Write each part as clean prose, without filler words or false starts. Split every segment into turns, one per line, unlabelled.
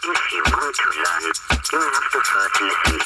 If you want to learn, you have to first listen.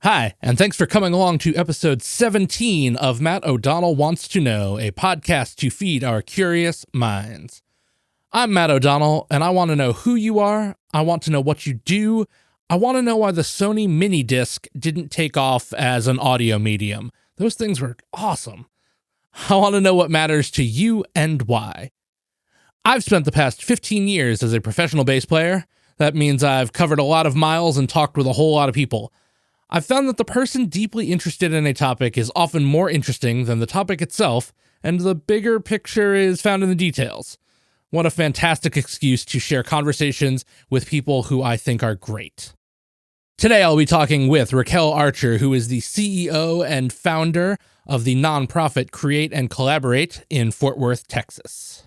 Hi, and thanks for coming along to episode 17 of Matt O'Donnell Wants to Know, a podcast to feed our curious minds. I'm Matt O'Donnell, and I want to know who you are, I want to know what you do, I want to know why the Sony mini disc didn't take off as an audio medium. Those things were awesome. I want to know what matters to you and why. I've spent the past 15 years as a professional bass player. That means I've covered a lot of miles and talked with a whole lot of people. I've found that the person deeply interested in a topic is often more interesting than the topic itself, and the bigger picture is found in the details. What a fantastic excuse to share conversations with people who I think are great. Today I'll be talking with Ricquel Archer, who is the CEO and founder of the nonprofit Create and Collaborate in Fort Worth, Texas.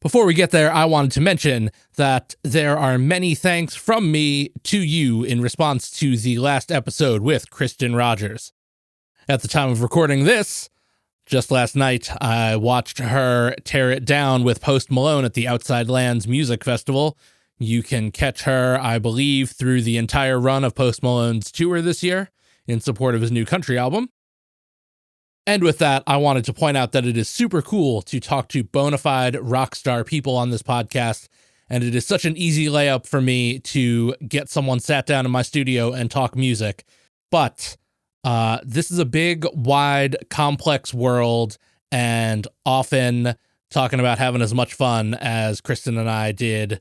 Before we get there, I wanted to mention that there are many thanks from me to you in response to the last episode with Kristen Rogers. At the time of recording this, just last night, I watched her tear it down with Post Malone at the Outside Lands Music Festival. You can catch her, I believe, through the entire run of Post Malone's tour this year in support of his new country album. And with that, I wanted to point out that it is super cool to talk to bona fide rock star people on this podcast, and it is such an easy layup for me to get someone sat down in my studio and talk music. But this is a big, wide, complex world, and often talking about having as much fun as Kristen and I did,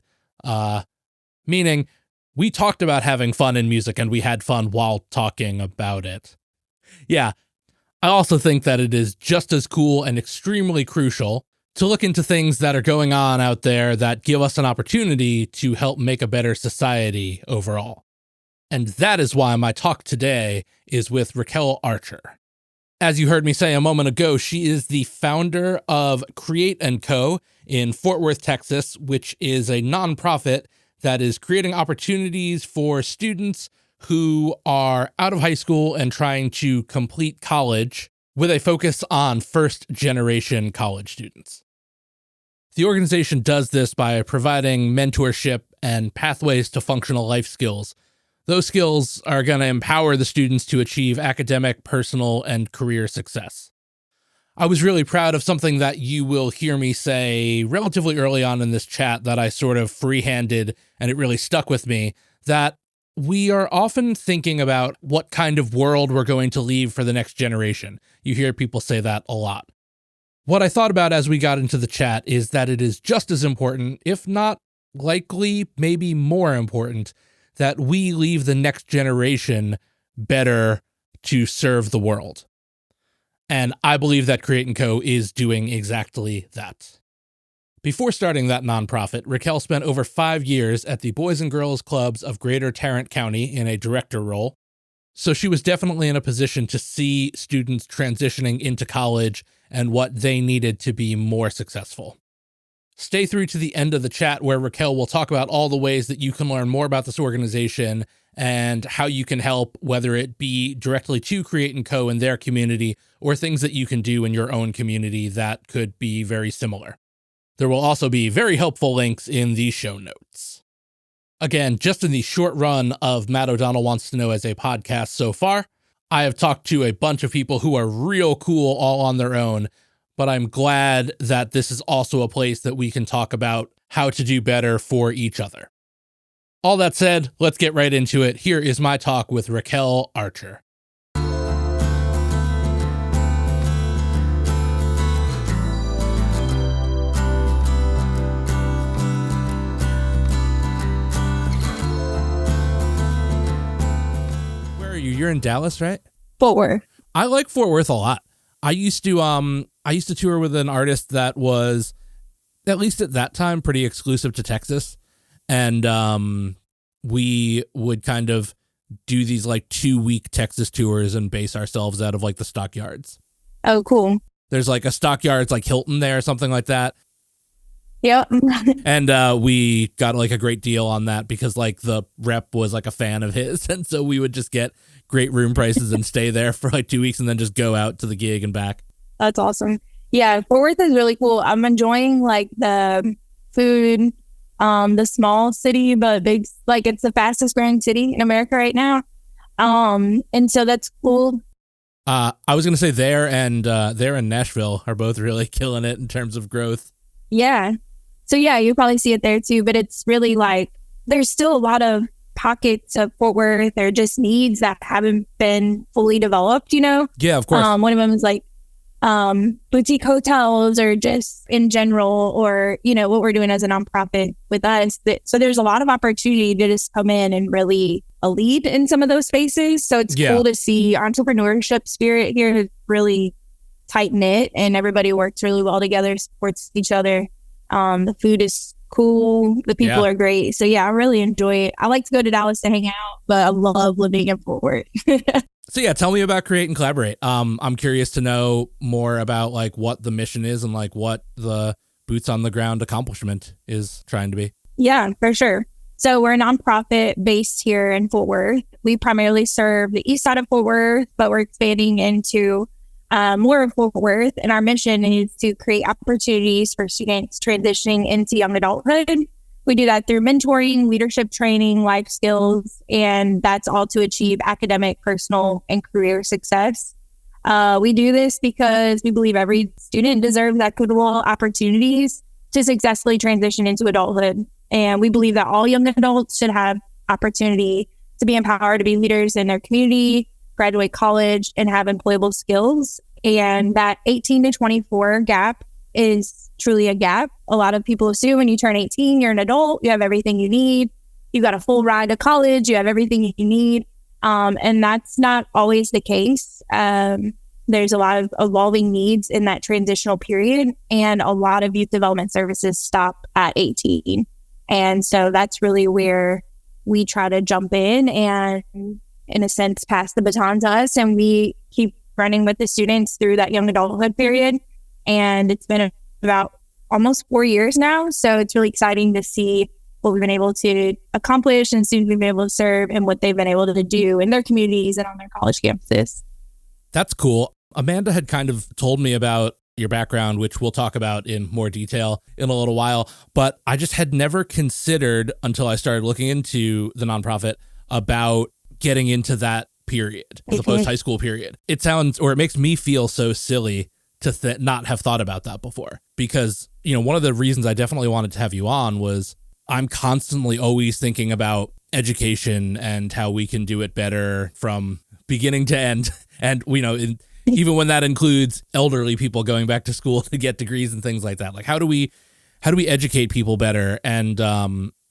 meaning we talked about having fun in music, and we had fun while talking about it. Yeah. I also think that it is just as cool and extremely crucial to look into things that are going on out there that give us an opportunity to help make a better society overall. And that is why my talk today is with Ricquel Archer. As you heard me say a moment ago, she is the founder of Create and Co. in Fort Worth, Texas, which is a nonprofit that is creating opportunities for students who are out of high school and trying to complete college with a focus on first-generation college students. The organization does this by providing mentorship and pathways to functional life skills. Those skills are going to empower the students to achieve academic, personal, and career success. I was really proud of something that you will hear me say relatively early on in this chat that I sort of free-handed, and it really stuck with me, that we are often thinking about what kind of world we're going to leave for the next generation. You hear people say that a lot. What I thought about as we got into the chat is that it is just as important, if not likely, maybe more important, that we leave the next generation better to serve the world. And I believe that Create & Co. is doing exactly that. Before starting that nonprofit, Ricquel spent over 5 years at the Boys and Girls Clubs of Greater Tarrant County in a director role, so she was definitely in a position to see students transitioning into college and what they needed to be more successful. Stay through to the end of the chat where Ricquel will talk about all the ways that you can learn more about this organization and how you can help, whether it be directly to Create & Co. in their community or things that you can do in your own community that could be very similar. There will also be very helpful links in the show notes. Again, just in the short run of Matt O'Donnell Wants to Know as a podcast so far, I have talked to a bunch of people who are real cool all on their own, but I'm glad that this is also a place that we can talk about how to do better for each other. All that said, let's get right into it. Here is my talk with Ricquel Archer. You're in Dallas, right?
Fort Worth.
I like Fort Worth a lot. I used to tour with an artist that was, at least at that time, pretty exclusive to Texas. And we would kind of do these like 2-week Texas tours and base ourselves out of like the stockyards.
Oh, cool.
There's like a stockyards like Hilton there or something like that.
Yep.
And we got like a great deal on that because like the rep was like a fan of his. And so we would just get great room prices and stay there for like 2 weeks and then just go out to the gig and back.
That's awesome. Yeah, Fort Worth is really cool. I'm enjoying like the food, the small city, but big, like it's the fastest growing city in America right now. And so that's cool.
I was going to say there and Nashville are both really killing it in terms of growth.
Yeah. So yeah, you probably see it there too, but it's really like, there's still a lot of pockets of Fort Worth or just needs that haven't been fully developed, you know?
Yeah, of course.
One of them is like boutique hotels or just in general, or, you know, what we're doing as a nonprofit with us. So there's a lot of opportunity to just come in and really lead in some of those spaces. So it's cool to see entrepreneurship spirit here is really tight knit and everybody works really well together, supports each other. The food is cool. The people are great. So yeah, I really enjoy it. I like to go to Dallas to hang out, but I love living in Fort Worth.
So yeah, tell me about Create and Collaborate. I'm curious to know more about like what the mission is and like what the boots on the ground accomplishment is trying to be.
Yeah, for sure. So we're a nonprofit based here in Fort Worth. We primarily serve the east side of Fort Worth, but we're expanding into more of Fort Worth. And our mission is to create opportunities for students transitioning into young adulthood. We do that through mentoring, leadership training, life skills, and that's all to achieve academic, personal, and career success. We do this because we believe every student deserves equitable opportunities to successfully transition into adulthood. And we believe that all young adults should have opportunity to be empowered to be leaders in their community, graduate college, and have employable skills. And that 18 to 24 gap is truly a gap. A lot of people assume when you turn 18, you're an adult, you have everything you need. You got a full ride to college, you have everything you need. And that's not always the case. There's a lot of evolving needs in that transitional period, and a lot of youth development services stop at 18. And so that's really where we try to jump in and, in a sense, pass the baton to us. And we keep running with the students through that young adulthood period. And it's been about almost 4 years now. So it's really exciting to see what we've been able to accomplish and students we've been able to serve and what they've been able to do in their communities and on their college campuses.
That's cool. Amanda had kind of told me about your background, which we'll talk about in more detail in a little while, but I just had never considered until I started looking into the nonprofit about getting into that period, the post-high school period. It sounds, or it makes me feel so silly to not have thought about that before, because, you know, one of the reasons I definitely wanted to have you on was I'm constantly always thinking about education and how we can do it better from beginning to end. And, you know, even when that includes elderly people going back to school to get degrees and things like that, like how do we educate people better? And,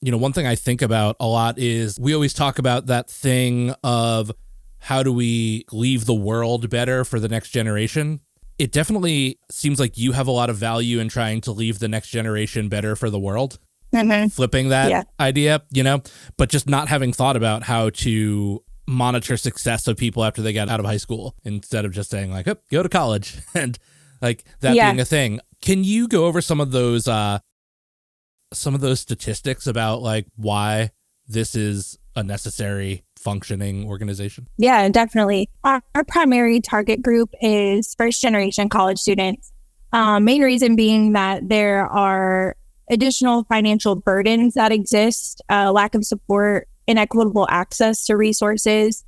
you know, one thing I think about a lot is we always talk about that thing of how do we leave the world better for the next generation? It definitely seems like you have a lot of value in trying to leave the next generation better for the world. Mm-hmm. Flipping that idea, you know, but just not having thought about how to monitor success of people after they get out of high school instead of just saying like, oh, go to college and like that being a thing. Can you go over some of those statistics about like why this is a necessary functioning organization?
Yeah, definitely. Our primary target group is first generation college students. Main reason being that there are additional financial burdens that exist, lack of support, inequitable access to resources.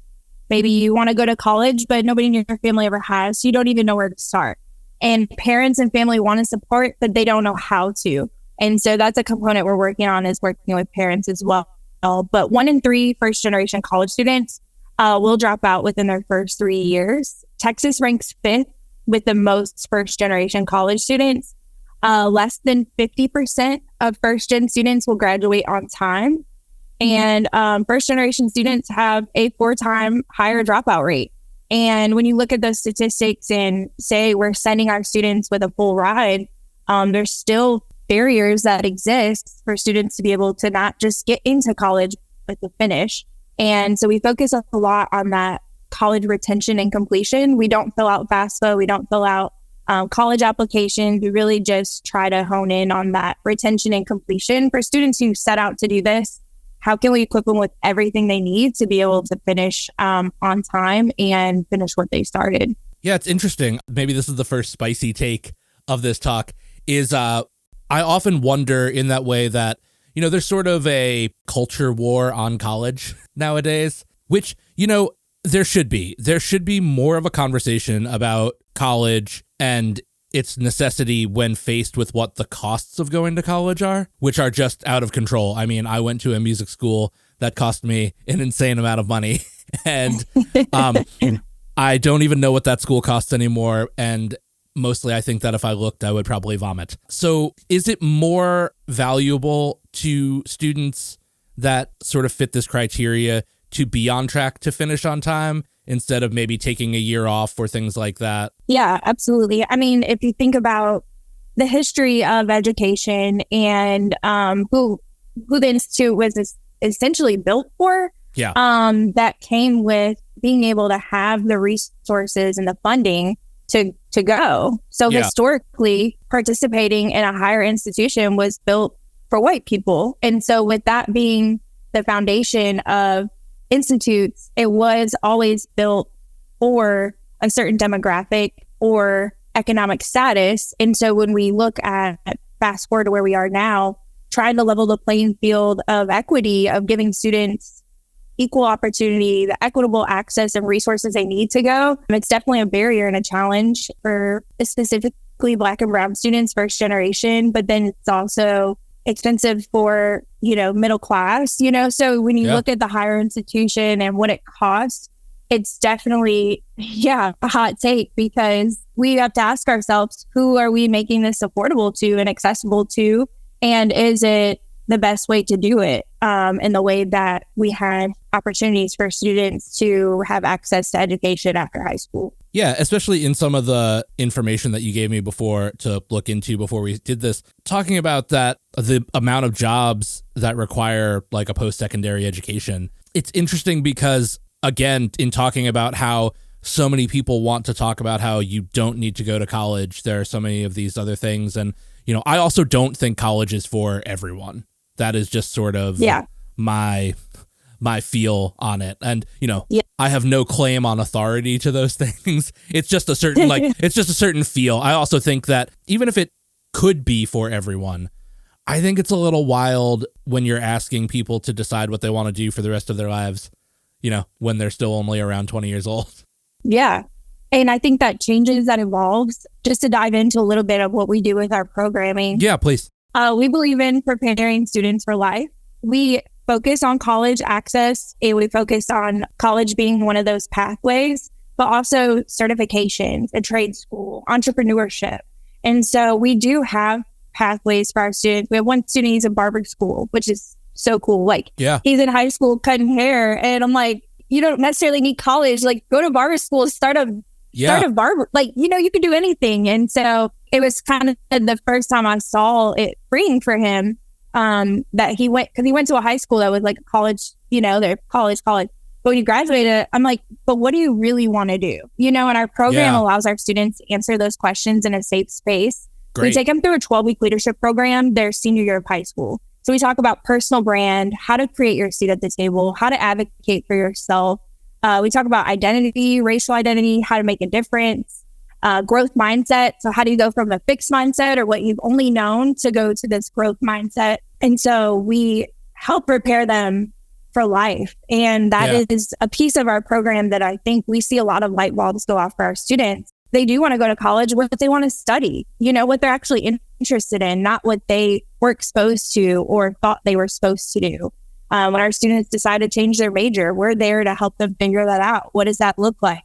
Maybe you want to go to college, but nobody in your family ever has, so you don't even know where to start. And parents and family want to support, but they don't know how to. And so that's a component we're working on, is working with parents as well. But 1 in 3 first generation college students will drop out within their first 3 years. Texas ranks 5th with the most first generation college students. Less than 50% of first gen students will graduate on time. And first generation students have a 4-time higher dropout rate. And when you look at those statistics and say we're sending our students with a full ride, there's still barriers that exist for students to be able to not just get into college, but to finish. And so we focus a lot on that college retention and completion. We don't fill out FAFSA. We don't fill out college applications. We really just try to hone in on that retention and completion for students who set out to do this. How can we equip them with everything they need to be able to finish on time and finish what they started?
Yeah, it's interesting. Maybe this is the first spicy take of this talk is I often wonder in that way that, you know, there's sort of a culture war on college nowadays, which, you know, there should be. There should be more of a conversation about college and its necessity when faced with what the costs of going to college are, which are just out of control. I mean, I went to a music school that cost me an insane amount of money, and I don't even know what that school costs anymore. And mostly I think that if I looked, I would probably vomit. So is it more valuable to students that sort of fit this criteria to be on track to finish on time instead of maybe taking a year off or things like that?
Yeah, absolutely. I mean, if you think about the history of education and who the Institute was essentially built for, that came with being able to have the resources and the funding to go. So historically, participating in a higher institution was built for white people. And so with that being the foundation of institutes, it was always built for a certain demographic or economic status. And so when we look at fast forward to where we are now, trying to level the playing field of equity, of giving students equal opportunity, the equitable access and resources they need to go, it's definitely a barrier and a challenge for specifically Black and Brown students, first generation, but then it's also expensive for, you know, middle class, you know. So when you look at the higher institution and what it costs, it's definitely, a hot take, because we have to ask ourselves, who are we making this affordable to and accessible to? And is it the best way to do it in the way that we had opportunities for students to have access to education after high school?
Yeah, especially in some of the information that you gave me before to look into before we did this, talking about that, the amount of jobs that require like a post-secondary education. It's interesting because, again, in talking about how so many people want to talk about how you don't need to go to college, there are so many of these other things. And, you know, I also don't think college is for everyone. That is just sort of my feel on it. And, you know, I have no claim on authority to those things. It's just a certain, it's just a certain feel. I also think that even if it could be for everyone, I think it's a little wild when you're asking people to decide what they want to do for the rest of their lives, you know, when they're still only around 20 years old.
Yeah. And I think that changes, that evolves. Just to dive into a little bit of what we do with our programming.
Yeah, please.
We believe in preparing students for life. We focus on college access, and we focus on college being one of those pathways, but also certifications, a trade school, entrepreneurship. And so we do have pathways for our students. We have one student, he's in barber school, which is so cool. Like, he's in high school cutting hair. And I'm like, you don't necessarily need college. Like, go to barber school, start a barber. Like, you know, you can do anything. And so it was kind of the first time I saw it freeing for him, that he went, because he went to a high school that was like a college, you know, they're college. But when he graduated, I'm like, but what do you really want to do? You know, and our program allows our students to answer those questions in a safe space. Great. We take them through a 12-week leadership program their senior year of high school. So we talk about personal brand, how to create your seat at the table, how to advocate for yourself. We talk about identity, racial identity, how to make a difference, growth mindset. So how do you go from a fixed mindset or what you've only known to go to this growth mindset? And so we help prepare them for life. And that is a piece of our program that I think we see a lot of light bulbs go off for our students. They do want to go to college, what they want to study, you know, what they're actually interested in, not what they were exposed to or thought they were supposed to do. When our students decide to change their major, we're there to help them figure that out. What does that look like?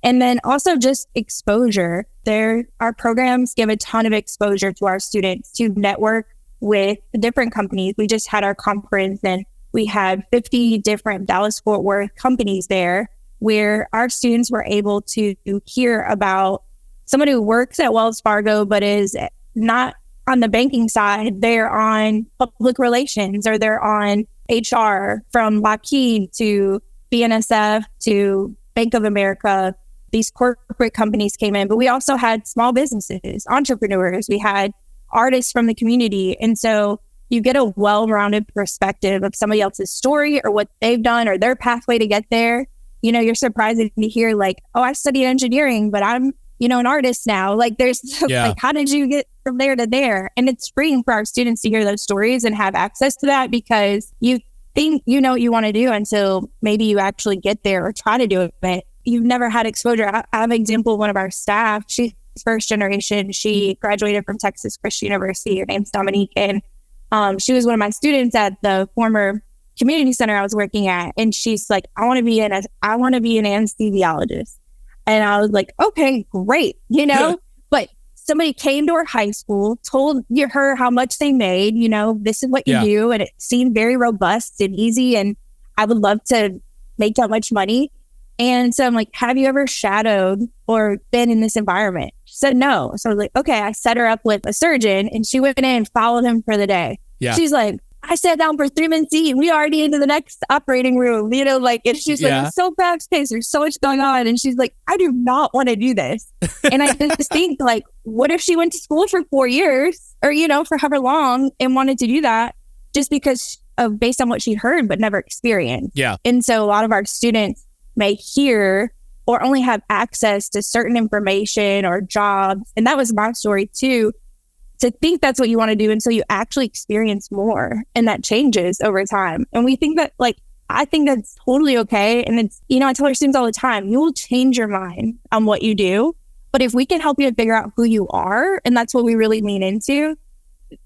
And then also just exposure. Our programs give a ton of exposure to our students to network with different companies. We just had our conference and we had 50 different Dallas-Fort Worth companies there. where our students were able to hear about someone who works at Wells Fargo, but is not on the banking side. They're on public relations, or they're on HR, from Lockheed to BNSF to Bank of America. These corporate companies came in, but we also had small businesses, entrepreneurs. We had artists from the community. And so you get a well-rounded perspective of somebody else's story or what they've done or their pathway to get there. You know, you're surprised to hear like, oh, I studied engineering, but I'm, an artist now. Like there's like, how did you get from there to there? And it's freeing for our students to hear those stories and have access to that, because you think you know what you want to do until maybe you actually get there or try to do it, but you've never had exposure. I have an example of one of our staff. She's first generation. She graduated from Texas Christian University. Her name's Dominique. And she was one of my students at the former community center I was working at. And she's like, I want to be an anesthesiologist. And I was like, okay, great. But somebody came to her high school, told her how much they made, this is what you do. And it seemed very robust and easy. And I would love to make that much money. And so I'm like, have you ever shadowed or been in this environment? She said no. So I was like, okay. I set her up with a surgeon, and she went in and followed him for the day. Yeah. She's like, I sat down for 3 minutes and we already into the next operating room, and she's like, it's so fast paced. There's so much going on. And she's like, I do not want to do this. And I just think like, what if she went to school for 4 years or, for however long and wanted to do that just because of based on what she heard, but never experienced. Yeah. And so a lot of our students may hear or only have access to certain information or jobs. And that was my story too, to think that's what you want to do until you actually experience more. And that changes over time. And we think that I think that's totally okay. And it's, I tell our students all the time, you will change your mind on what you do. But if we can help you figure out who you are, and that's what we really lean into,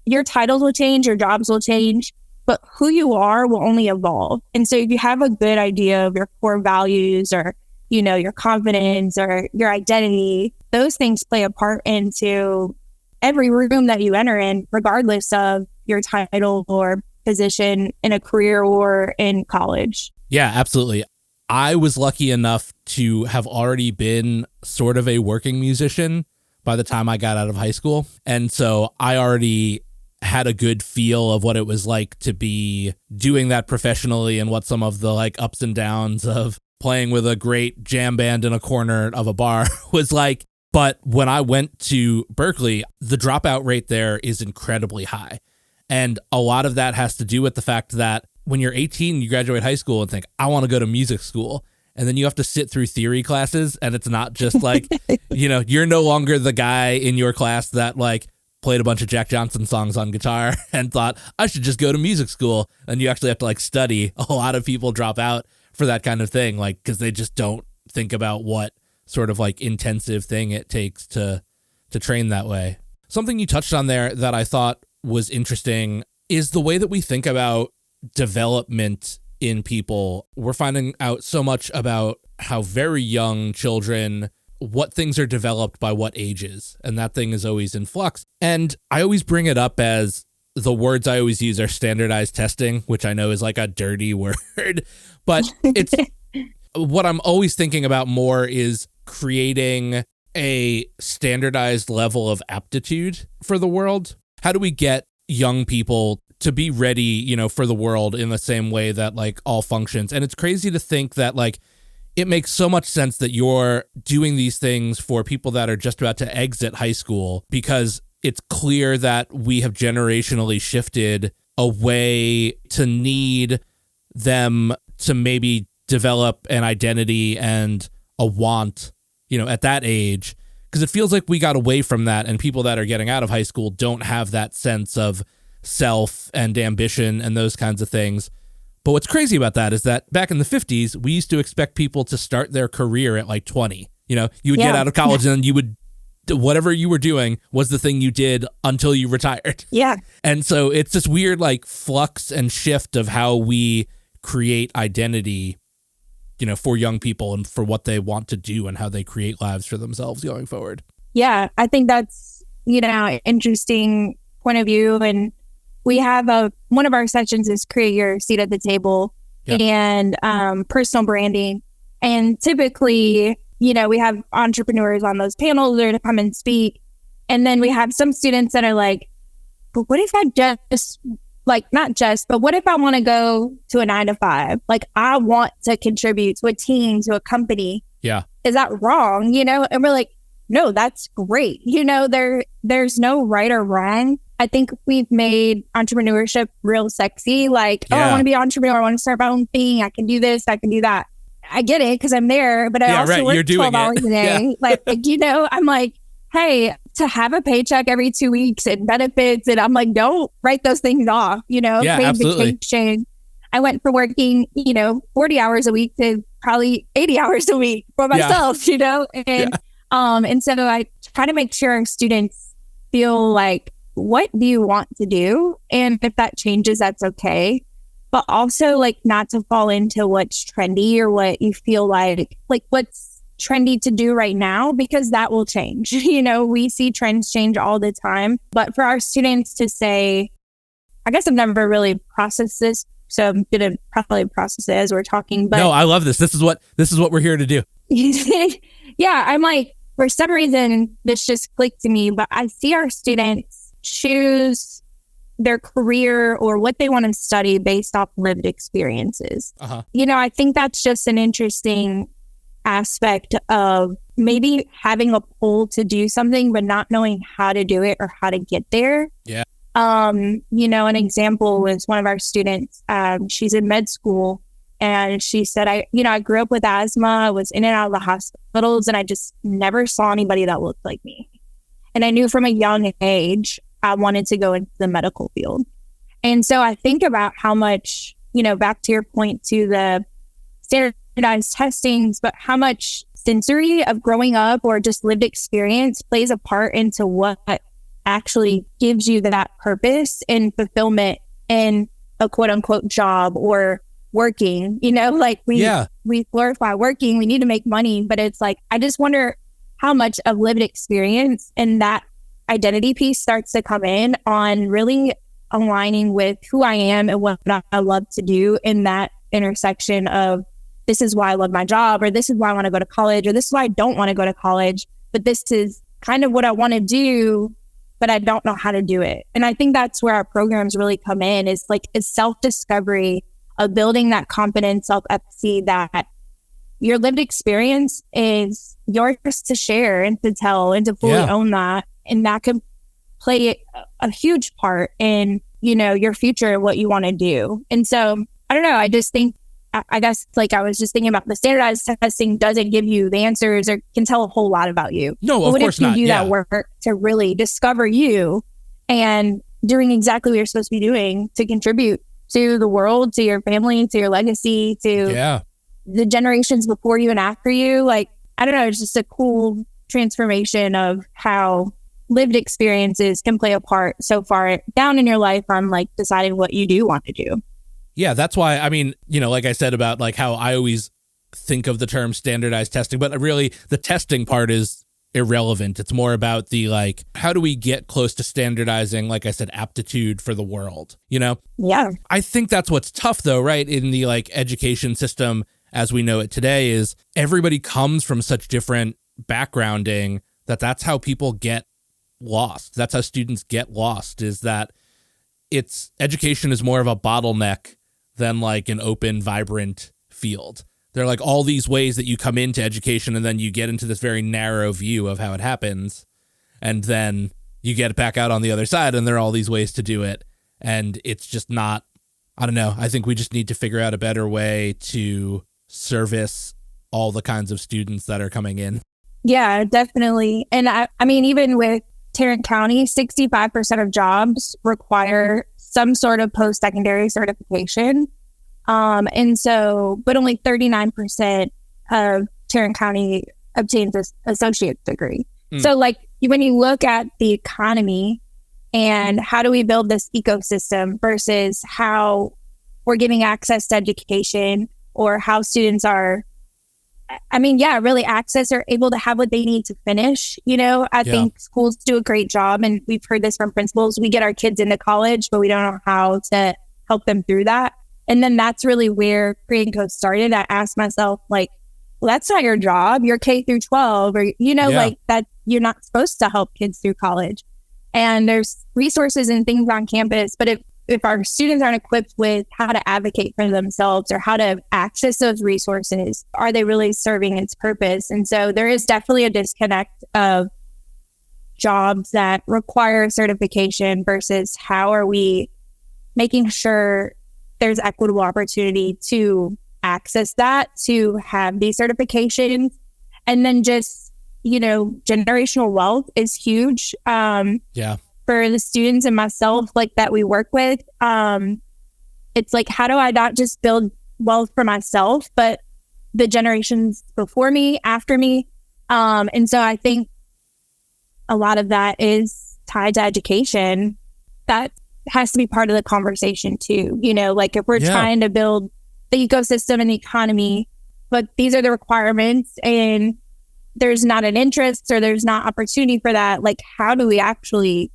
your titles will change, your jobs will change, but who you are will only evolve. And so if you have a good idea of your core values or, your confidence or your identity, those things play a part into every room that you enter in, regardless of your title or position in a career or in college.
Yeah, absolutely. I was lucky enough to have already been sort of a working musician by the time I got out of high school. And so I already had a good feel of what it was like to be doing that professionally and what some of the ups and downs of playing with a great jam band in a corner of a bar was like. But when I went to Berkeley, the dropout rate there is incredibly high. And a lot of that has to do with the fact that when you're 18, you graduate high school and think, I want to go to music school. And then you have to sit through theory classes. And it's not just like, you're no longer the guy in your class that played a bunch of Jack Johnson songs on guitar and thought, I should just go to music school. And you actually have to study. A lot of people drop out for that kind of thing, because they just don't think about what sort of intensive thing it takes to train that way. Something you touched on there that I thought was interesting is the way that we think about development in people. We're finding out so much about how very young children, what things are developed by what ages, and that thing is always in flux. And I always bring it up as the words I always use are standardized testing, which I know is a dirty word, but it's what I'm always thinking about more is creating a standardized level of aptitude for the world. How do we get young people to be ready, for the world in the same way that all functions? And it's crazy to think that it makes so much sense that you're doing these things for people that are just about to exit high school, because it's clear that we have generationally shifted away to need them to maybe develop an identity and a want, at that age, because it feels like we got away from that, and people that are getting out of high school don't have that sense of self and ambition and those kinds of things. But what's crazy about that is that back in the 50s, we used to expect people to start their career at 20. You would get out of college and you would, whatever you were doing was the thing you did until you retired.
Yeah.
And so it's this weird flux and shift of how we create identity, for young people and for what they want to do and how they create lives for themselves going forward.
Yeah, I think that's, interesting point of view. And we have one of our sessions is create your seat at the table and personal branding. And typically, we have entrepreneurs on those panels or to come and speak. And then we have some students that are like, but what if I just not just, but what if I want to go to a 9-to-5? Like, I want to contribute to a team, to a company.
Yeah.
Is that wrong? And we're like, no, that's great. There's no right or wrong. I think we've made entrepreneurship real sexy. Like, I want to be an entrepreneur. I want to start my own thing. I can do this. I can do that. I get it because I'm there, but I also work 12 hours a day. I'm like, hey, to have a paycheck every 2 weeks and benefits, and I'm like, don't write those things off, paid
absolutely.
vacation. I went from working, 40 hours a week to probably 80 hours a week for myself, and so I try to make sure our students feel like, what do you want to do? And if that changes, that's okay. But also not to fall into what's trendy or what you feel like what's trendy to do right now, because that will change. We see trends change all the time. But for our students to say, I guess I've never really processed this, so I'm going to probably process it as we're talking. But
no, I love this. This is what we're here to do.
Yeah, I'm like, for some reason, this just clicked to me, but I see our students choose their career or what they want to study based off lived experiences.
Uh-huh.
I think that's just an interesting aspect of maybe having a pull to do something, but not knowing how to do it or how to get there.
Yeah.
An example was one of our students. She's in med school, and she said, I grew up with asthma. I was in and out of the hospitals, and I just never saw anybody that looked like me. And I knew from a young age, I wanted to go into the medical field. And so I think about how much, back to your point to the standardized testings, but how much sensory of growing up or just lived experience plays a part into what actually gives you that purpose and fulfillment in a quote unquote job or working. We glorify working, we need to make money, but it's like, I just wonder how much of lived experience and that identity piece starts to come in on really aligning with who I am and what I love to do in that intersection of, this is why I love my job, or this is why I want to go to college, or this is why I don't want to go to college, but this is kind of what I want to do, but I don't know how to do it. And I think that's where our programs really come in, is self-discovery of building that confidence, self-efficacy, that your lived experience is yours to share and to tell and to fully own that. And that can play a huge part in, your future and what you want to do. And so, I don't know, I just think, I guess I was just thinking about the standardized testing doesn't give you the answers or can tell a whole lot about you.
No, of course not.
What if you do that work to really discover you and doing exactly what you're supposed to be doing to contribute to the world, to your family, to your legacy, to the generations before you and after you? I don't know, it's just a cool transformation of how lived experiences can play a part so far down in your life on deciding what you do want to do.
Yeah, that's why, like I said about how I always think of the term standardized testing, but really the testing part is irrelevant. It's more about the how do we get close to standardizing, like I said, aptitude for the world, Yeah. I think that's what's tough though, right? In the education system as we know it today, is everybody comes from such different backgrounding that's how people get lost. That's how students get lost, is that education is more of a bottleneck than an open, vibrant field. There are all these ways that you come into education, and then you get into this very narrow view of how it happens. And then you get back out on the other side, and there are all these ways to do it. And it's just not, I don't know. I think we just need to figure out a better way to service all the kinds of students that are coming in.
Yeah, definitely. And I mean, even with Tarrant County, 65% of jobs require some sort of post-secondary certification. And so, but only 39% of Tarrant County obtains an associate's degree. So when you look at the economy and how do we build this ecosystem versus how we're giving access to education, or how students are, really access or able to have what they need to finish. I think schools do a great job, and we've heard this from principals. We get our kids into college, but we don't know how to help them through that. And then that's really where Pre and Co started. I asked myself, well, that's not your job. You're K through 12, or, like that, you're not supposed to help kids through college. And there's resources and things on campus, but if our students aren't equipped with how to advocate for themselves or how to access those resources, are they really serving its purpose? And so there is definitely a disconnect of jobs that require certification versus how are we making sure there's equitable opportunity to access that, to have these certifications. And then just, generational wealth is huge. For the students and myself, like that we work with, it's like, how do I not just build wealth for myself, but the generations before me, after me? And so I think a lot of that is tied to education. That has to be part of the conversation too. Like if we're trying to build the ecosystem and the economy, but these are the requirements and there's not an interest or there's not opportunity for that, like how do we actually,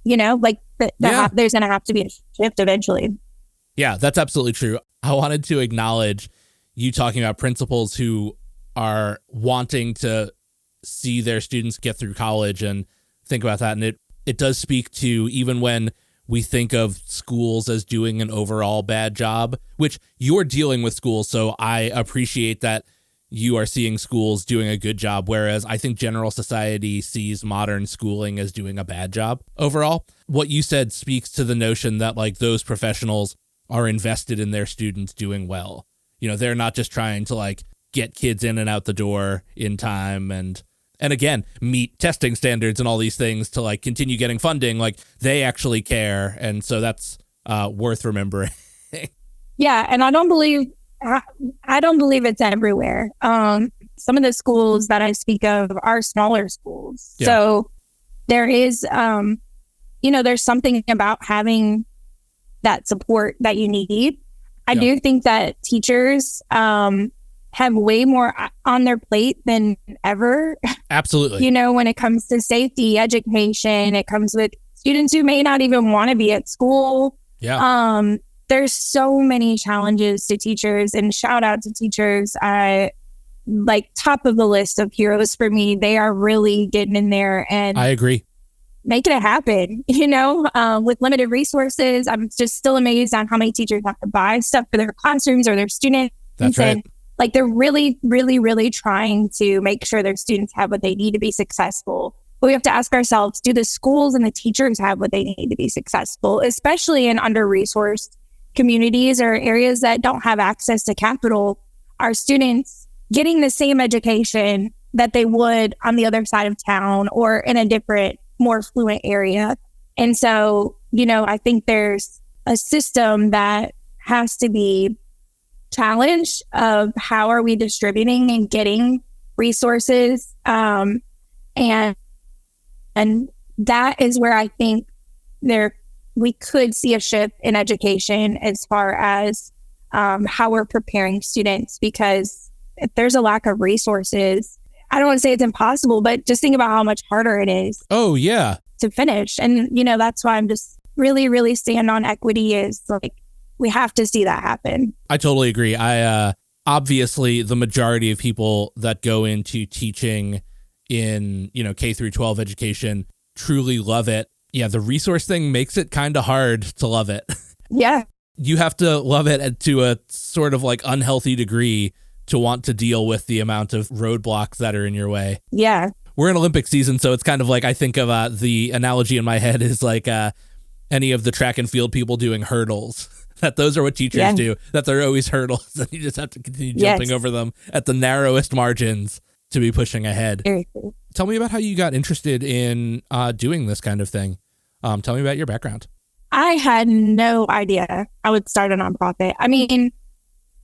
there's going to have to be a shift eventually.
Yeah, that's absolutely true. I wanted to acknowledge you talking about principals who are wanting to see their students get through college and think about that. And it does speak to, even when we think of schools as doing an overall bad job, which you're dealing with schools. So I appreciate that you are seeing schools doing a good job, whereas I think general society sees modern schooling as doing a bad job overall. What you said speaks to the notion that like those professionals are invested in their students doing well. They're not just trying to like get kids in and out the door in time and again, meet testing standards and all these things to like continue getting funding. Like they actually care. And so that's worth remembering.
Yeah. And I don't believe it's everywhere. Some of the schools that I speak of are smaller schools. Yeah. So there is, there's something about having that support that you need. I do think that teachers, have way more on their plate than ever.
Absolutely.
When it comes to safety, education, it comes with students who may not even want to be at school.
Yeah.
There's so many challenges to teachers, and shout out to teachers. Like top of the list of heroes for me. They are really getting in there and
I agree.
Making it happen, with limited resources. I'm just still amazed on how many teachers have to buy stuff for their classrooms or their students.
That's right.
Like they're really, really, really trying to make sure their students have what they need to be successful. But we have to ask ourselves, do the schools and the teachers have what they need to be successful, especially in under-resourced communities or areas that don't have access to capital? Are students getting the same education that they would on the other side of town or in a different, more fluent area? And so, I think there's a system that has to be challenge of how are we distributing and getting resources, and that is where I think we could see a shift in education as far as how we're preparing students, because if there's a lack of resources, I don't want to say it's impossible, but just think about how much harder it is.
Oh yeah,
to finish. And that's why I'm just really, really stand on equity. Is like, we have to see that happen.
I totally agree. Obviously the majority of people that go into teaching in, K through 12 education truly love it. Yeah. The resource thing makes it kind of hard to love it.
Yeah.
You have to love it to a sort of like unhealthy degree to want to deal with the amount of roadblocks that are in your way.
Yeah.
We're in Olympic season, so it's kind of like, I think of the analogy in my head is like any of the track and field people doing hurdles. That those are what teachers do, that they're always hurdles, and you just have to continue jumping over them at the narrowest margins to be pushing ahead. Tell me about how you got interested in doing this kind of thing. Tell me about your background.
I had no idea I would start a nonprofit. I mean,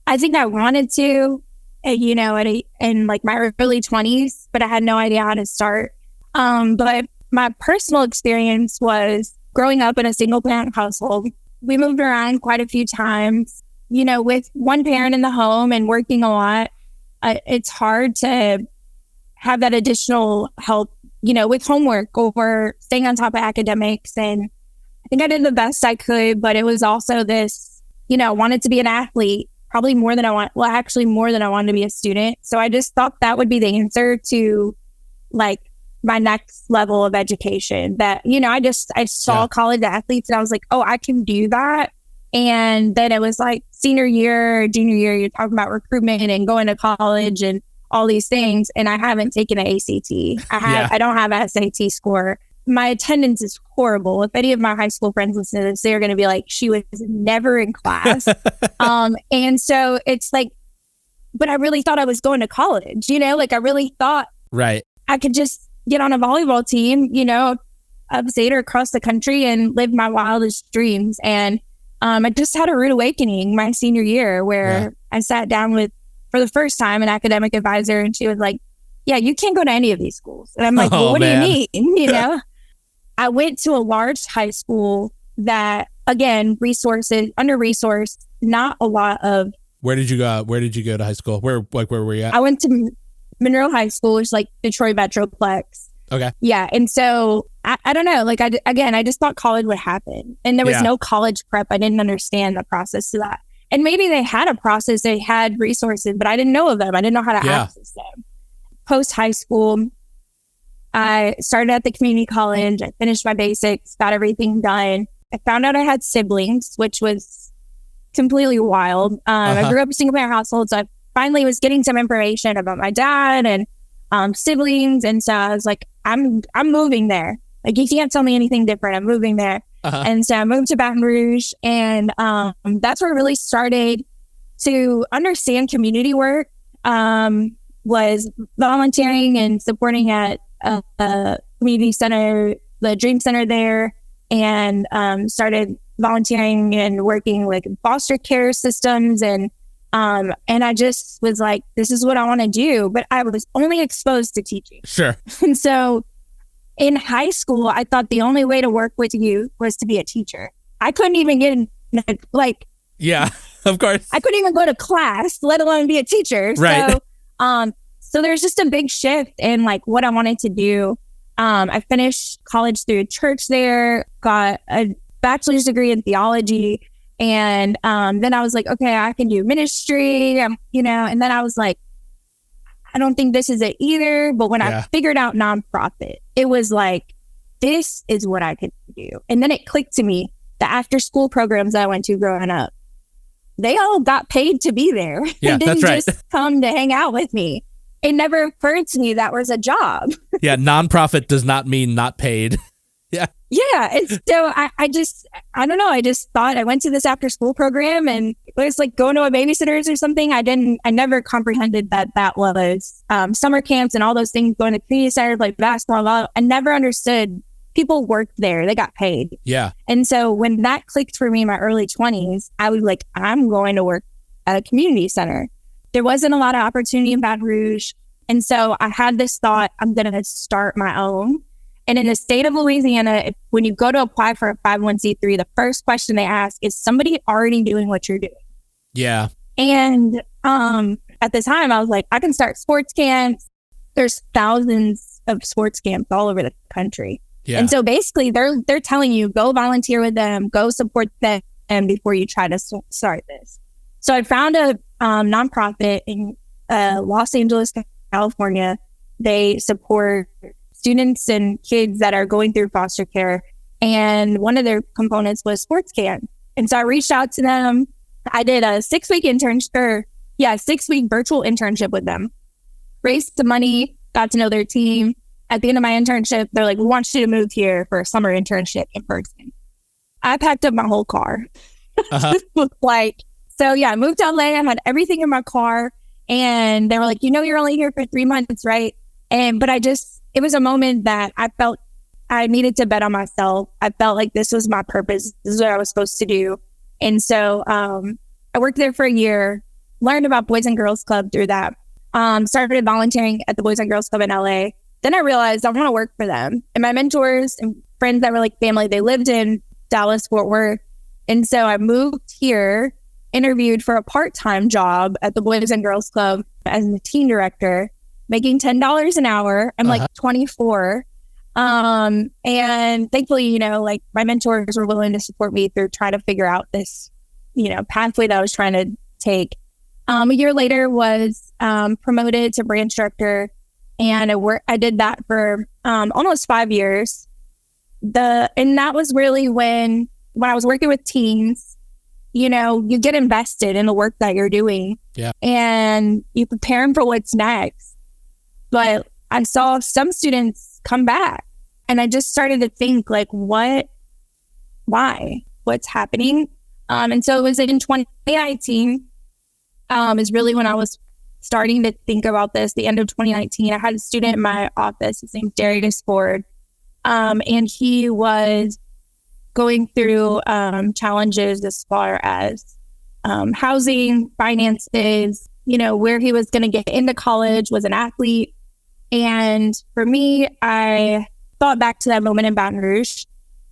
I think I wanted to, in like my early 20s, but I had no idea how to start. But my personal experience was growing up in a single parent household. We moved around quite a few times, with one parent in the home and working a lot. It's hard to have that additional help, with homework or staying on top of academics. And I think I did the best I could, but it was also this, I wanted to be an athlete. probably more than I want. Well, actually more than I wanted to be a student. So I just thought that would be the answer to like my next level of education. That, you know, I saw college athletes and I was like, oh, I can do that. And then it was like senior year, junior year, you're talking about recruitment and going to college and all these things. And I haven't taken an ACT. I don't have an SAT score. My attendance is horrible. If any of my high school friends listen to this, they're going to be like, she was never in class. And so it's like, but I really thought I was going to college, you know, like I really thought I could just get on a volleyball team, you know, upstate or across the country and live my wildest dreams. And I just had a rude awakening my senior year where I sat down with, for the first time, an academic advisor, and she was like, yeah, you can't go to any of these schools. And I'm like, well, what do you mean? You know, I went to a large high school that, again, under-resourced, not a lot of.
Where did you go? Where did you go to high school? Where were you at?
I went to Monroe High School, which is like Detroit Metroplex.
Okay.
Yeah. And so I don't know, like I just thought college would happen, and there was no college prep. I didn't understand the process to that. And maybe they had a process, they had resources, but I didn't know of them. I didn't know how to access them. Post high school, I started at the community college. I finished my basics, got everything done. I found out I had siblings, which was completely wild. I grew up in a single parent household, so I finally was getting some information about my dad and siblings. And so I was like, I'm moving there. Like, you can't tell me anything different. I'm moving there. And so I moved to Baton Rouge, and that's where I really started to understand community work, was volunteering and supporting at a community center, the Dream Center there, and started volunteering and working with foster care systems. And I just was like, this is what I want to do. But I was only exposed to teaching.
Sure.
And so in high school, I thought the only way to work with youth was to be a teacher. I couldn't even get in, like...
Yeah, of course.
I couldn't even go to class, let alone be a teacher.
Right.
So there's just a big shift in like what I wanted to do. I finished college through a church there, got a bachelor's degree in theology. And then I was like, okay, I can do ministry, you know, and then I was like, I don't think this is it either. But when I figured out nonprofit, it was like, this is what I could do. And then it clicked to me, the after school programs that I went to growing up, they all got paid to be there.
Yeah,
They didn't
that's right.
just come to hang out with me. It never occurred to me that was a job.
Yeah, nonprofit does not mean not paid. Yeah.
Yeah. And so I don't know. I just thought I went to this after school program and it was like going to a babysitter's or something. I never comprehended that was summer camps and all those things, going to community centers like basketball. I never understood people worked there. They got paid.
Yeah.
And so when that clicked for me in my early 20s, I was like, I'm going to work at a community center. There wasn't a lot of opportunity in Baton Rouge. And so I had this thought, I'm going to start my own. And in the state of Louisiana, when you go to apply for a 501c3, the first question they ask is somebody already doing what you're doing?
Yeah.
And at the time, I was like, I can start sports camps. There's thousands of sports camps all over the country.
Yeah.
And so basically, they're telling you, go volunteer with them, go support them before you try to start this. So I found a nonprofit in Los Angeles, California. They support students and kids that are going through foster care. And one of their components was sports camp. And so I reached out to them. I did a 6-week internship, 6-week virtual internship with them. Raised the money, got to know their team. At the end of my internship, they're like, we want you to move here for a summer internship in person. I packed up my whole car. I moved to LA. I had everything in my car. And they were like, you're only here for 3 months, right? But it was a moment that I felt I needed to bet on myself. I felt like this was my purpose. This is what I was supposed to do. And so I worked there for a year, learned about Boys and Girls Club through that. Started volunteering at the Boys and Girls Club in LA. Then I realized I want to work for them. And my mentors and friends that were like family, they lived in Dallas, Fort Worth. And so I moved here, interviewed for a part-time job at the Boys and Girls Club as a teen director, making $10 an hour. I'm like 24. And thankfully, like my mentors were willing to support me through trying to figure out this, pathway that I was trying to take. A year later was promoted to branch director, and I did that for almost 5 years. And that was really when I was working with teens. You know, you get invested in the work that you're doing, and you prepare them for what's next. But I saw some students come back, and I just started to think, like, why, what's happening? And so it was in 2019. Is really when I was starting to think about this. The end of 2019, I had a student in my office. His name's Darius Ford, and he was going through challenges as far as housing, finances, you know, where he was going to get into college, was an athlete. And for me, I thought back to that moment in Baton Rouge.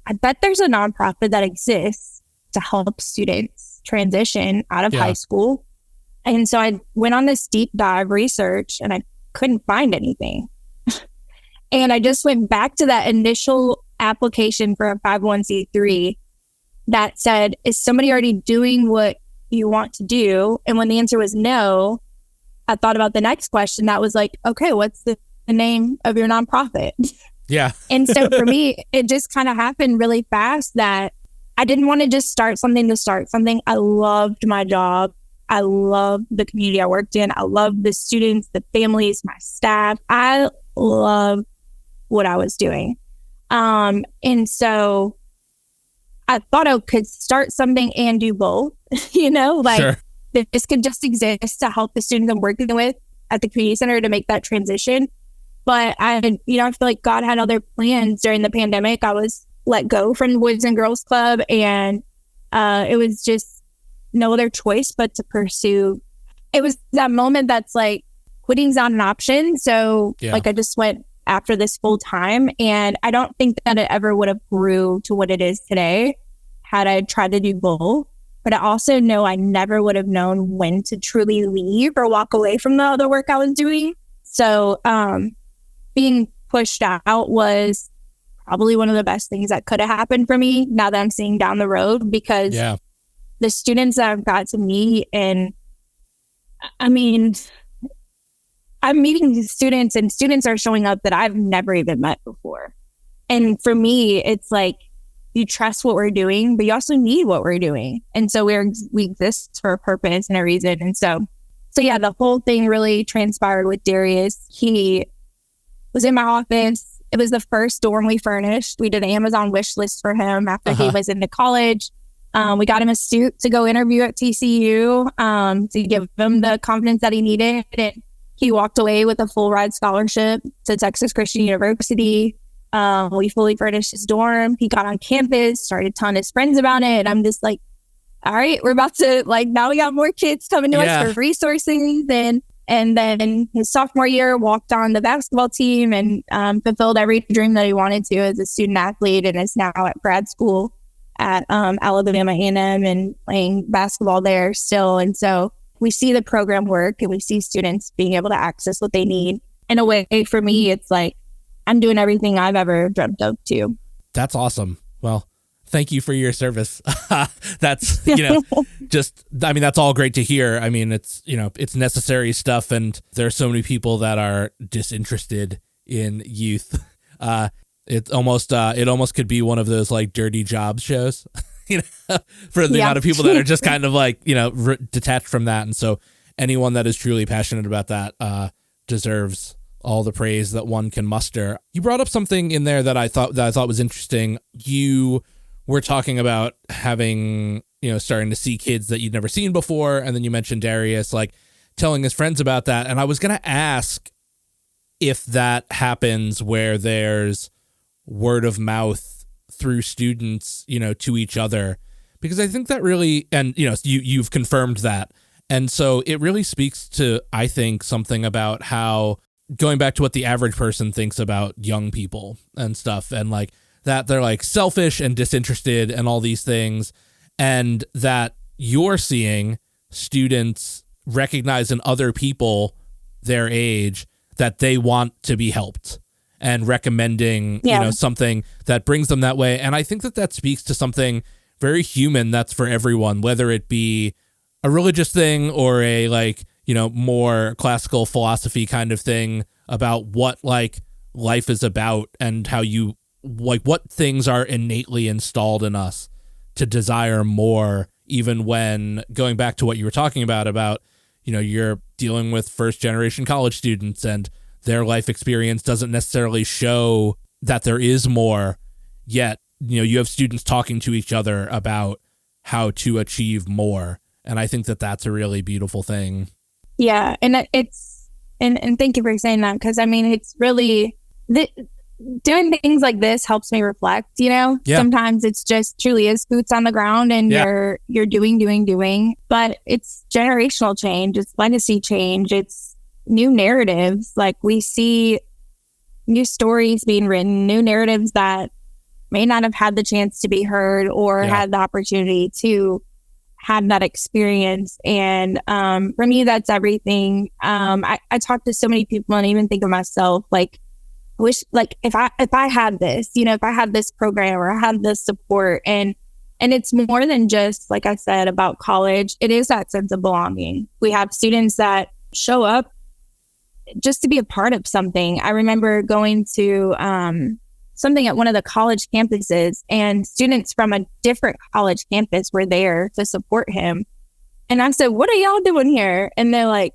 I bet there's a nonprofit that exists to help students transition out of high school. And so I went on this deep dive research, and I couldn't find anything. And I just went back to that initial application for a 501c3 that said, is somebody already doing what you want to do? And when the answer was no, I thought about the next question that was like, okay, what's the name of your nonprofit?
Yeah.
And so for me, it just kind of happened really fast that I didn't want to just start something to start something. I loved my job. I loved the community I worked in. I loved the students, the families, my staff. I loved what I was doing. And so I thought I could start something and do both, you know, like this could just exist to help the students I'm working with at the community center to make that transition. But I feel like God had other plans during the pandemic. I was let go from the Boys and Girls Club, and it was just no other choice but to pursue. It was that moment that's like, quitting's not an option. So like I just went after this full time, and I don't think that it ever would have grew to what it is today had I tried to do both. But I also know I never would have known when to truly leave or walk away from the other work I was doing. So being pushed out was probably one of the best things that could have happened for me now that I'm seeing down the road, because the students that I've got to meet, and I mean, I'm meeting these students, and students are showing up that I've never even met before. And for me, it's like, you trust what we're doing, but you also need what we're doing. And so we exist for a purpose and a reason. And so yeah, the whole thing really transpired with Darius. He was in my office. It was the first dorm we furnished. We did an Amazon wish list for him after he was into college. We got him a suit to go interview at TCU to give him the confidence that he needed. And he walked away with a full ride scholarship to Texas Christian University. We fully furnished his dorm. He got on campus, started telling his friends about it. And I'm just like, all right, we're about to, like, now we got more kids coming to us for resources. And then his sophomore year, walked on the basketball team and fulfilled every dream that he wanted to as a student athlete, and is now at grad school at Alabama A&M and playing basketball there still. And so we see the program work, and we see students being able to access what they need. In a way, for me, it's like, I'm doing everything I've ever dreamt of too.
That's awesome. Well, thank you for your service. That's, that's all great to hear. I mean, it's necessary stuff, and there are so many people that are disinterested in youth. It almost could be one of those like dirty jobs shows, for the amount of people that are just kind of like, detached from that. And so anyone that is truly passionate about that deserves all the praise that one can muster. You brought up something in there that I thought was interesting. You were talking about having, starting to see kids that you'd never seen before. And then you mentioned Darius, like telling his friends about that. And I was going to ask if that happens where there's word of mouth through students, to each other, because I think that really, and, you've confirmed that. And so it really speaks to, I think, something about how, going back to what the average person thinks about young people and stuff, and like that they're like selfish and disinterested and all these things, and that you're seeing students recognize in other people their age that they want to be helped, and recommending, something that brings them that way. And I think that speaks to something very human that's for everyone, whether it be a religious thing or a like, more classical philosophy kind of thing about what like life is about and how you like what things are innately installed in us to desire more, even when going back to what you were talking about, you're dealing with first generation college students and their life experience doesn't necessarily show that there is more, yet, you have students talking to each other about how to achieve more. And I think that that's a really beautiful thing.
Yeah. And and thank you for saying that. Cause I mean, it's really doing things like this helps me reflect, Yeah. Sometimes it's just truly is boots on the ground and you're doing, but it's generational change. It's legacy change. It's new narratives. Like we see new stories being written, new narratives that may not have had the chance to be heard or had the opportunity to have that experience. And for me, that's everything. I talk to so many people and even think of myself, like, wish, like if I had this, if I had this program or I had this support, and it's more than just, like I said, about college. It is that sense of belonging. We have students that show up just to be a part of something. I remember going to something at one of the college campuses, and students from a different college campus were there to support him. And I said, "What are y'all doing here?" And they're like,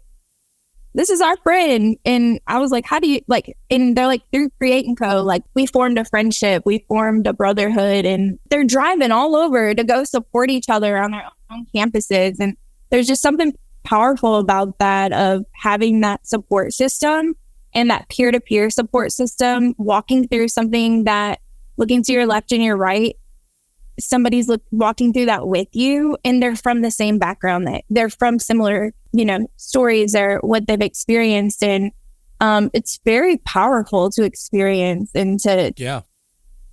"This is our friend." And I was like, "How do you like?" And they're like, "Through Create and Co. Like we formed a friendship, we formed a brotherhood," and they're driving all over to go support each other on their own campuses. And there's just something powerful about that, of having that support system and that peer-to-peer support system, walking through something that, looking to your left and your right, somebody's walking through that with you, and they're from the same background, that they're from similar, stories or what they've experienced. And it's very powerful to experience and to,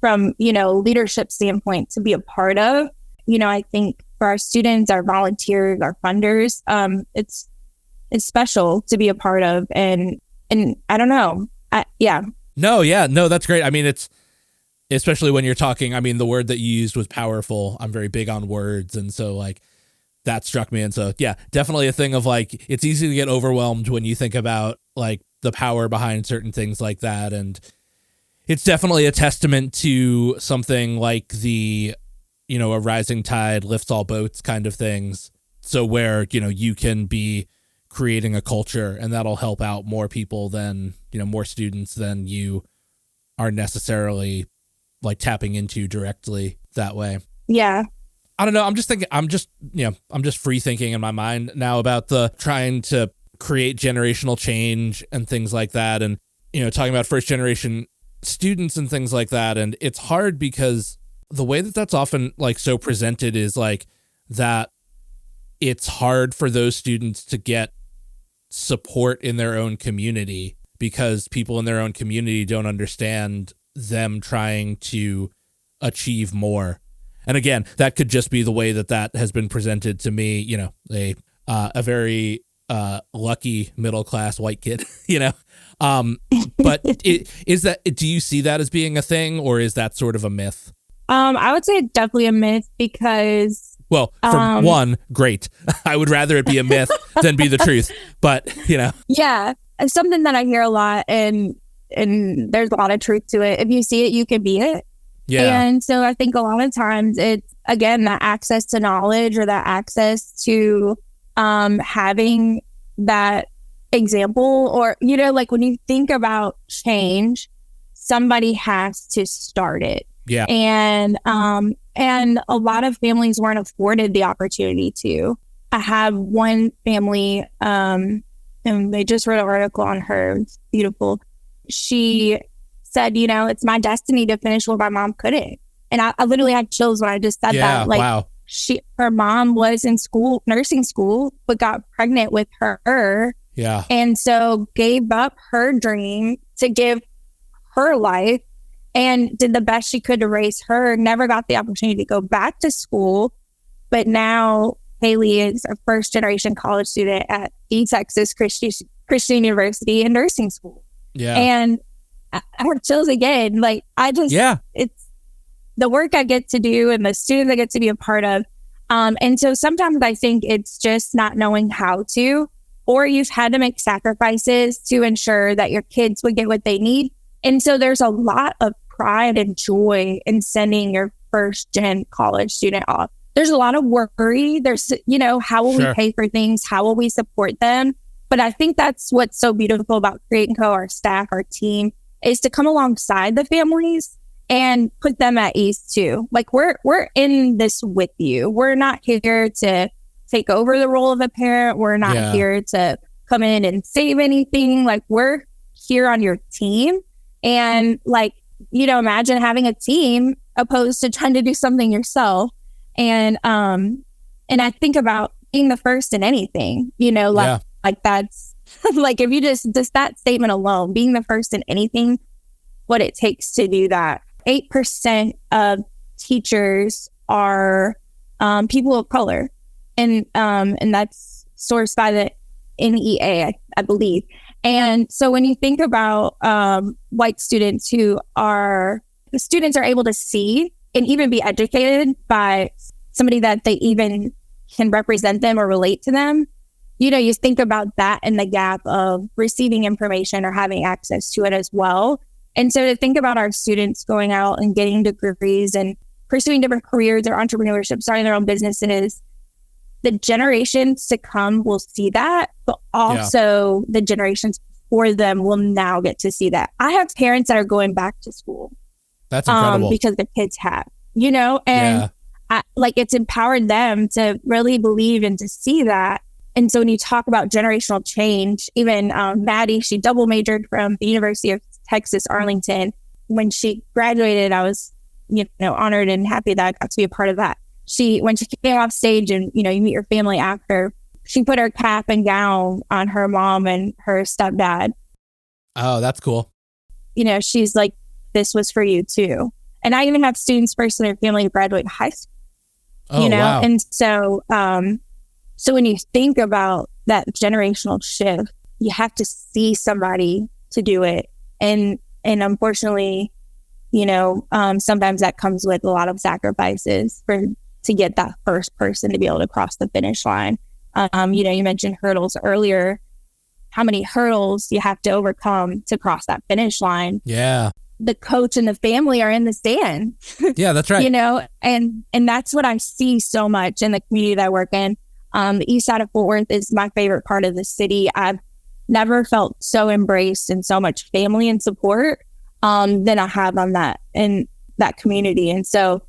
from, leadership standpoint, to be a part of. I think for our students, our volunteers, our funders, it's special to be a part of. And I don't know. No,
that's great. I mean, it's, especially when you're talking, I mean, the word that you used was powerful. I'm very big on words. And so like that struck me. And so, definitely a thing of like, it's easy to get overwhelmed when you think about like the power behind certain things like that. And it's definitely a testament to something like the, a rising tide lifts all boats kind of things. So where, you can be creating a culture and that'll help out more people than, more students than you are necessarily like tapping into directly that way.
Yeah.
I don't know. I'm just free thinking in my mind now about the trying to create generational change and things like that. And, talking about first generation students and things like that. And it's hard because the way that that's often like so presented is like that it's hard for those students to get support in their own community because people in their own community don't understand them trying to achieve more. And again, that could just be the way that has been presented to me, a very lucky middle class white kid, but do you see that as being a thing, or is that sort of a myth?
I would say definitely a myth because,
well, for one, great. I would rather it be a myth than be the truth, but
Yeah. It's something that I hear a lot, and there's a lot of truth to it. If you see it, you can be it. Yeah. And so I think a lot of times it's, again, that access to knowledge or that access to having that example, or, like when you think about change, somebody has to start it.
Yeah.
And a lot of families weren't afforded the opportunity to. I have one family, and they just wrote an article on her. It's beautiful. She said, it's my destiny to finish what my mom couldn't. And I literally had chills when I just said that. Like,
wow.
Her mom was in school, nursing school, but got pregnant with her.
Yeah.
And so gave up her dream to give her life and did the best she could to raise her. Never got the opportunity to go back to school. But now Haley is a first generation college student at East Texas Christian University in nursing school.
Yeah.
And I have chills again. Like, it's the work I get to do and the students I get to be a part of. And so sometimes I think it's just not knowing how to, or you've had to make sacrifices to ensure that your kids would get what they need. And so there's a lot of pride and joy in sending your first gen college student off. There's a lot of worry. There's, how will we pay for things? How will we support them? But I think that's what's so beautiful about Create & Co., our staff, our team, is to come alongside the families and put them at ease too. Like we're in this with you. We're not here to take over the role of a parent. We're not here to come in and save anything. Like we're here on your team. And imagine having a team opposed to trying to do something yourself. And I think about being the first in anything, like that's like, if you just that statement alone, being the first in anything, what it takes to do that. 8% of teachers are people of color. And that's sourced by the NEA, I believe. And so when you think about white students the students are able to see and even be educated by somebody that they even can represent them or relate to them, you think about that and the gap of receiving information or having access to it as well. And so to think about our students going out and getting degrees and pursuing different careers or entrepreneurship, starting their own businesses, the generations to come will see that, but also the generations before them will now get to see that. I have parents that are going back to school.
That's incredible.
Because the kids have, and it's empowered them to really believe and to see that. And so when you talk about generational change, even Maddie, she double majored from the University of Texas, Arlington. When she graduated, I was, honored and happy that I got to be a part of that. When she came off stage and, you meet your family after, she put her cap and gown on her mom and her stepdad.
Oh, that's cool.
She's like, this was for you too. And I even have students first in their family to graduate high school.
Oh, wow.
And so, so when you think about that generational shift, you have to see somebody to do it. And unfortunately, sometimes that comes with a lot of sacrifices to get that first person to be able to cross the finish line. You mentioned hurdles earlier. How many hurdles you have to overcome to cross that finish line?
Yeah.
The coach and the family are in the stand.
Yeah, that's right.
And that's what I see so much in the community that I work in. The east side of Fort Worth is my favorite part of the city. I've never felt so embraced and so much family and support than I have on that in that community. And so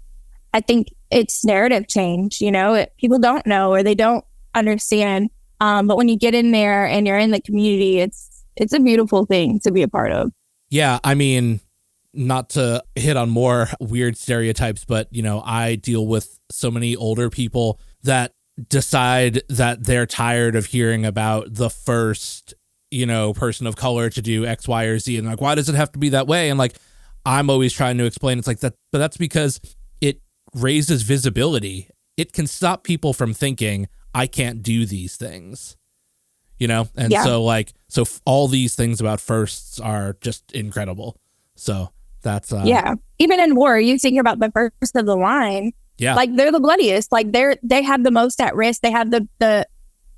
I think it's narrative change. People don't know or they don't understand. But when you get in there and you're in the community, it's a beautiful thing to be a part of.
Yeah, I mean, not to hit on more weird stereotypes, but, I deal with so many older people that decide that they're tired of hearing about the first, person of color to do X, Y, or Z. And like, why does it have to be that way? And like, I'm always trying to explain it's like that, but that's because it raises visibility. It can stop people from thinking, I can't do these things, And so all these things about firsts are just incredible. So that's even in war, you think about the first of the line. Yeah, like they're the bloodiest. Like they have the most at risk. They have the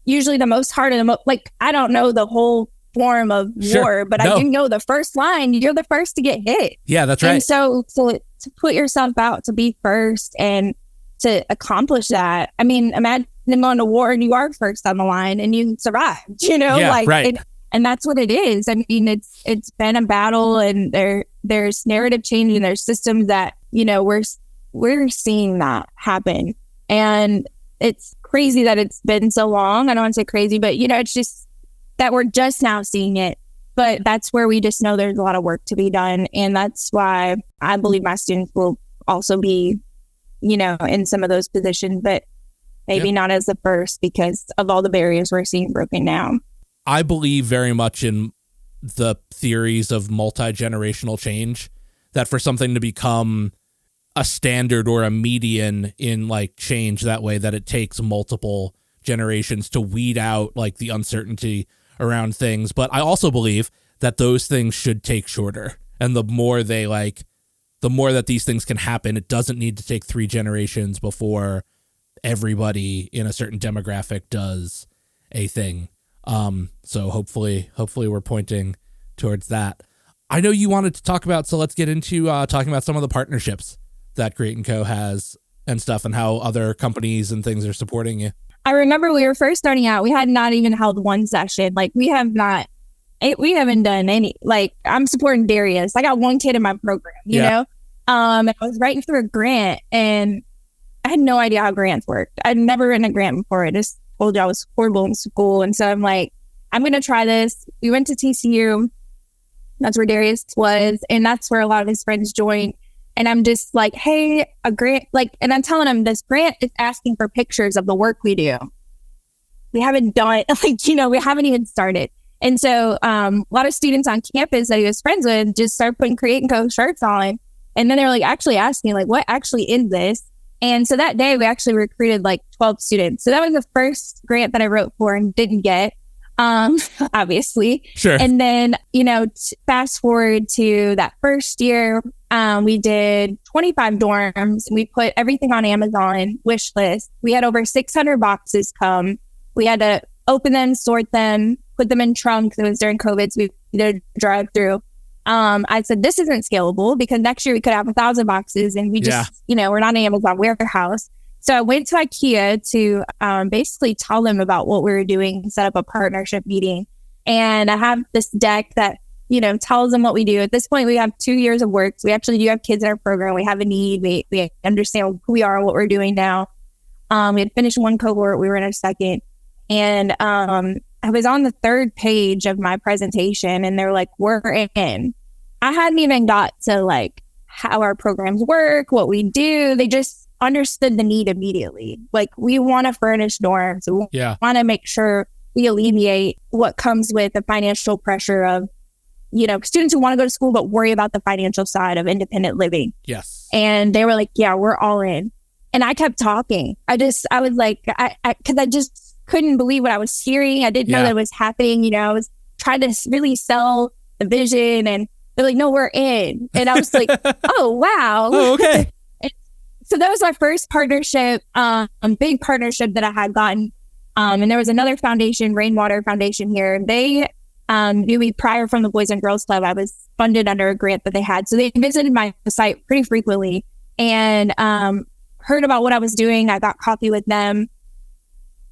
usually the most hard and I don't know the whole form of war, but I do know the first line. You're the first to get hit. Yeah, that's right.
And so to put yourself out to be first and to accomplish that. I mean, imagine going to war and you are first on the line and you survived. Right. And that's what it is. I mean, it's been a battle, and there's narrative change and there's systems that we're seeing that happen. And it's crazy that it's been so long. I don't want to say crazy, but it's just that we're just now seeing it. But that's where we just know there's a lot of work to be done. And that's why I believe my students will also be, in some of those positions, but maybe not as the first because of all the barriers we're seeing broken down.
I believe very much in the theories of multi-generational change, that for something to become a standard or a median in like change that way, that it takes multiple generations to weed out like the uncertainty around things. But I also believe that those things should take shorter. And the more that these things can happen, it doesn't need to take 3 generations before everybody in a certain demographic does a thing. So hopefully we're pointing towards that. I know you wanted to talk about, so let's get into talking about some of the partnerships that Create & Co. has and stuff, and how other companies and things are supporting you.
I remember we were first starting out, we had not even held one session. Like we haven't done any, like I'm supporting Darius. I got one kid in my program, you know? And I was writing for a grant and I had no idea how grants worked. I'd never written a grant before. I just told you I was horrible in school. And so I'm like, I'm going to try this. We went to TCU. That's where Darius was. And that's where a lot of his friends joined. And I'm just like, hey, a grant, like, and I'm telling him this grant is asking for pictures of the work we do. We haven't done, like, you know, we haven't even started. And so a lot of students on campus that he was friends with just started putting Create & Co. shirts on. And then they were like actually asking, like, what actually is this? And so that day we actually recruited like 12 students. So that was the first grant that I wrote for and didn't get, obviously.
Sure.
And then, you know, fast forward to that first year, we did 25 dorms. We put everything on Amazon wish list. We had over 600 boxes come. We had to open them, sort them, put them in trunks. It was during COVID, so we did a drive through. I said, this isn't scalable because next year we could have 1,000 boxes and we just, you know, we're not an Amazon warehouse. So I went to IKEA to basically tell them about what we were doing and set up a partnership meeting. And I have this deck that, you know, tells them what we do. At this point, we have 2 years of work. So we actually do have kids in our program. We have a need. We understand who we are and what we're doing now. We had finished one cohort. We were in a second. And I was on the third page of my presentation and they're like, we're in. I hadn't even got to like how our programs work, what we do. They just understood the need immediately. Like, we want to furnish dorms. We want to make sure we alleviate what comes with the financial pressure of, you know, students who want to go to school but worry about the financial side of independent living.
Yes.
And they were like, yeah, we're all in. And I kept talking. I was like, because I just couldn't believe what I was hearing. I didn't know that it was happening. You know, I was trying to really sell the vision and they're like, no, we're in. And I was like, oh, wow.
Oh, okay.
So that was my first partnership, big partnership that I had gotten. And there was another foundation, Rainwater Foundation here. They knew me prior from the Boys and Girls Club. I was funded under a grant that they had. So they visited my site pretty frequently and heard about what I was doing. I got coffee with them.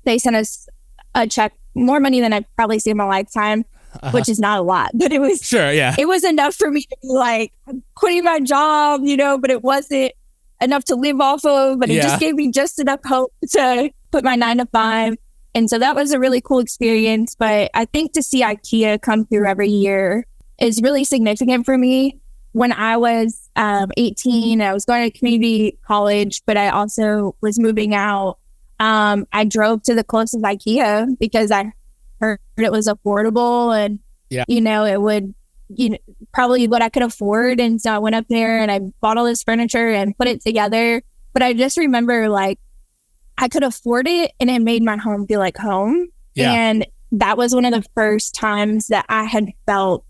They sent us a check, more money than I've probably seen in my lifetime, which is not a lot, but it was it was enough for me to be like, I'm quitting my job, you know, but it wasn't enough to live off of, but it just gave me just enough hope to put my 9 to 5. And so that was a really cool experience. But I think to see IKEA come through every year is really significant for me. When I was 18, I was going to community college, but I also was moving out. I drove to the closest IKEA because I heard it was affordable and, you know, it would, you know, probably what I could afford. And so I went up there and I bought all this furniture and put it together. But I just remember like I could afford it and it made my home feel like home. And that was one of the first times that I had felt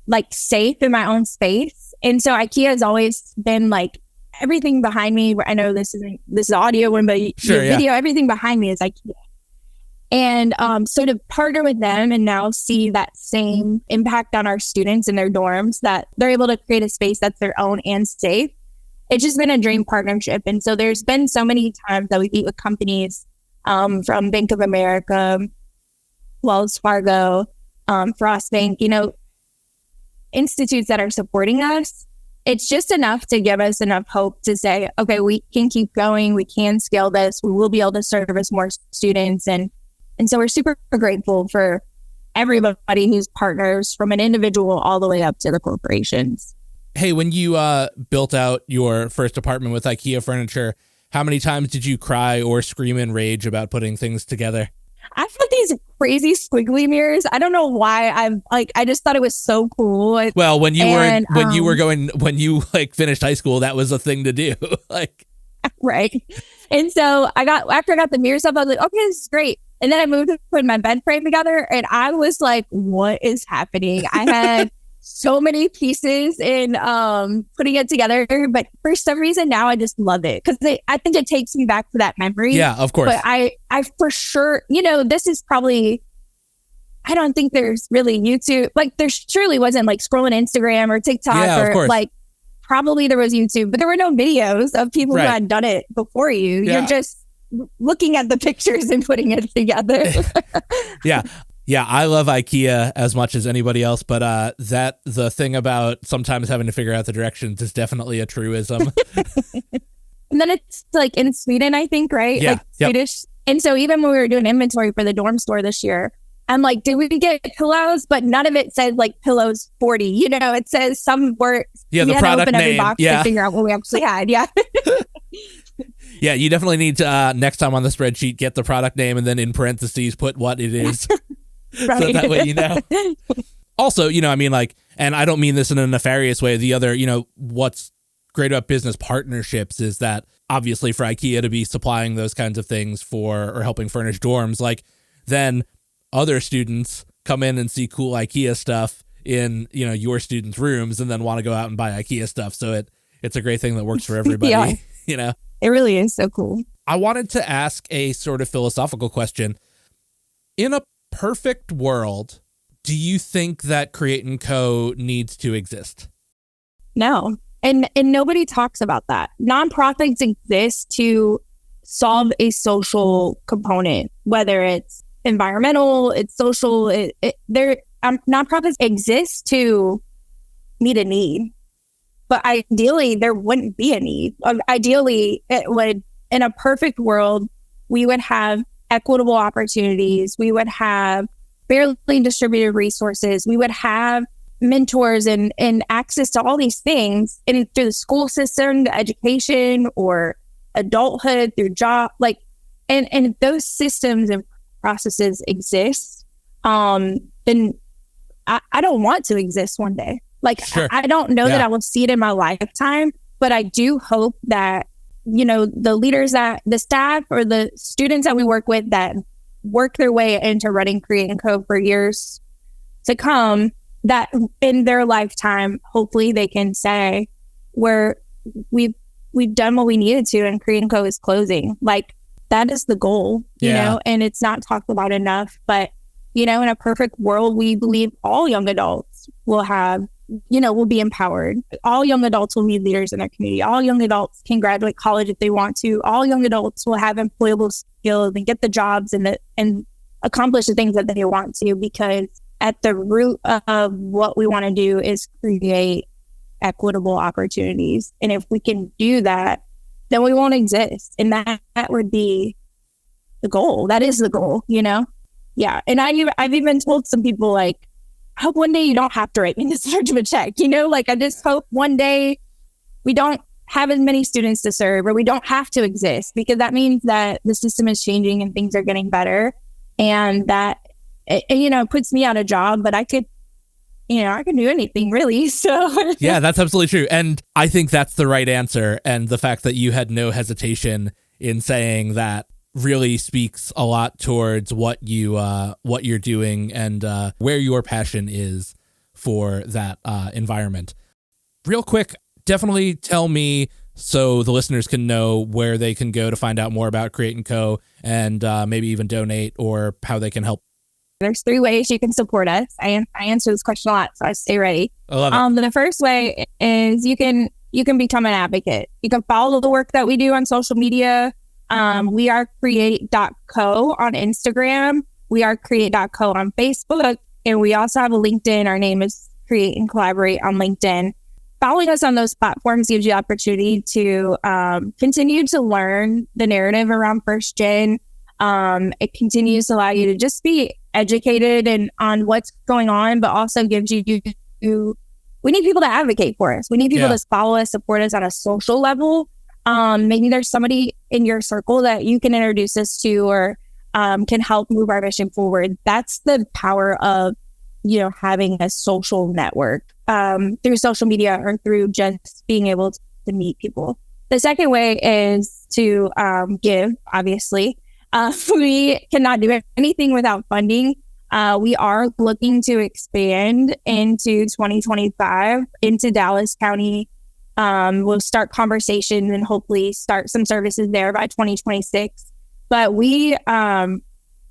like safe in my own space. And so IKEA has always been like everything behind me. I know this is audio one, but the video, everything behind me is IKEA. And so to partner with them and now see that same impact on our students in their dorms, that they're able to create a space that's their own and safe, it's just been a dream partnership. And so there's been so many times that we meet with companies from Bank of America, Wells Fargo, Frost Bank, you know, institutes that are supporting us. It's just enough to give us enough hope to say, okay, we can keep going. We can scale this. We will be able to service more students. And so we're super grateful for everybody who's partners from an individual all the way up to the corporations.
Hey, when you built out your first apartment with IKEA furniture, how many times did you cry or scream in rage about putting things together?
I've had these crazy squiggly mirrors. I don't know why. I just thought it was so cool.
Well, when you finished high school, that was a thing to do. Like,
right. And so after I got the mirrors up, I was like, okay, this is great. And then I moved to put my bed frame together and I was like, what is happening? I had so many pieces in putting it together. But for some reason now I just love it because I think it takes me back to that memory.
Yeah, of course.
But I for sure, this is probably, I don't think there's really YouTube. Like there surely wasn't like scrolling Instagram or TikTok or like probably there was YouTube, but there were no videos of people who had done it before you. Yeah. You're just looking at the pictures and putting it together.
Yeah, I love IKEA as much as anybody else, but the thing about sometimes having to figure out the directions is definitely a truism.
And then it's like in Sweden, I think, right?
Yeah.
Like Swedish. And so even when we were doing inventory for the dorm store this year, I'm like, did we get pillows? But none of it said like pillows 40. It says some words.
Yeah,
we
the
had
product
to open
name.
every box to figure out what we actually had. Yeah.
Yeah, you definitely need to, next time on the spreadsheet, get the product name and then in parentheses put what it is.
Right.
So that way you know. Also, and I don't mean this in a nefarious way. The other, what's great about business partnerships is that obviously for IKEA to be supplying those kinds of things or helping furnish dorms, like then other students come in and see cool IKEA stuff in, your students' rooms and then want to go out and buy IKEA stuff. So it's a great thing that works for everybody,
It really is so cool.
I wanted to ask a sort of philosophical question. In a perfect world, do you think that Create & Co. needs to exist?
No. And nobody talks about that. Nonprofits exist to solve a social component, whether it's environmental, it's social. Nonprofits exist to meet a need. But ideally, there wouldn't be a need. Ideally, it would, in a perfect world, we would have equitable opportunities. We would have fairly distributed resources. We would have mentors and access to all these things through the school system, the education, or adulthood, through job. And if those systems and processes exist, then I don't want to exist one day.
Sure.
I don't know that I will see it in my lifetime, but I do hope that, the leaders the staff or the students that we work with that work their way into running Create & Co. for years to come, that in their lifetime, hopefully they can say we've done what we needed to and Create & Co. is closing. That is the goal, you know, and it's not talked about enough, but in a perfect world, we believe all young adults will will be empowered. All young adults will be leaders in their community. All young adults can graduate college if they want to. All young adults will have employable skills and get the jobs and accomplish the things that they want to, because at the root of what we want to do is create equitable opportunities. And if we can do that, then we won't exist. And that would be the goal. That is the goal, Yeah. And I've even told some people, I hope one day you don't have to write me this large of a check, I just hope one day we don't have as many students to serve, or we don't have to exist, because that means that the system is changing and things are getting better, and that, it puts me out of job, but I could do anything really. So
yeah, that's absolutely true. And I think that's the right answer. And the fact that you had no hesitation in saying that really speaks a lot towards what you're doing and where your passion is for that environment. Real quick, definitely tell me, so the listeners can know, where they can go to find out more about Create & Co. and maybe even donate, or how they can help.
There's 3 ways you can support us. I answer this question a lot, so I stay ready.
I love it.
The first way is you can become an advocate. You can follow the work that we do on social media. We are create.co on Instagram. We are create.co on Facebook. And we also have a LinkedIn. Our name is Create and Collaborate on LinkedIn. Following us on those platforms gives you the opportunity to continue to learn the narrative around first gen. It continues to allow you to just be educated and on what's going on, but also gives you we need people to advocate for us. We need people to follow us, support us on a social level. Maybe there's somebody in your circle that you can introduce us to, or can help move our mission forward. That's the power of, having a social network through social media, or through just being able to meet people. The second way is to give, obviously. We cannot do anything without funding. We are looking to expand into 2025 into Dallas County. We'll start conversations and hopefully start some services there by 2026. But we,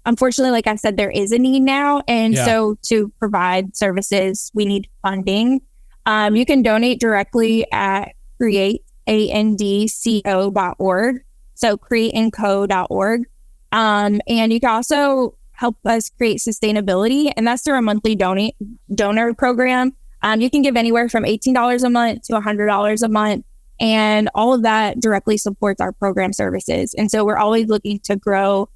unfortunately, like I said, there is a need now. And so to provide services, we need funding. You can donate directly at createandco.org. So createandco.org. And you can also help us create sustainability. And that's through our monthly donor program. You can give anywhere from $18 a month to $100 a month. And all of that directly supports our program services. And so we're always looking to grow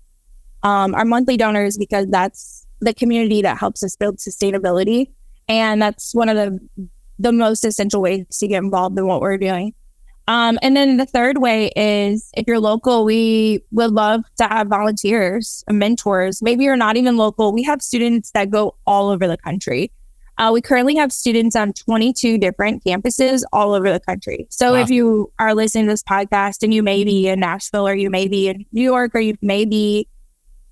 our monthly donors because that's the community that helps us build sustainability. And that's one of the most essential ways to get involved in what we're doing. And then the third way is if you're local, we would love to have volunteers and mentors. Maybe you're not even local. We have students that go all over the country. We currently have students on 22 different campuses all over the country. So if you are listening to this podcast and you may be in Nashville or you may be in New York or you may be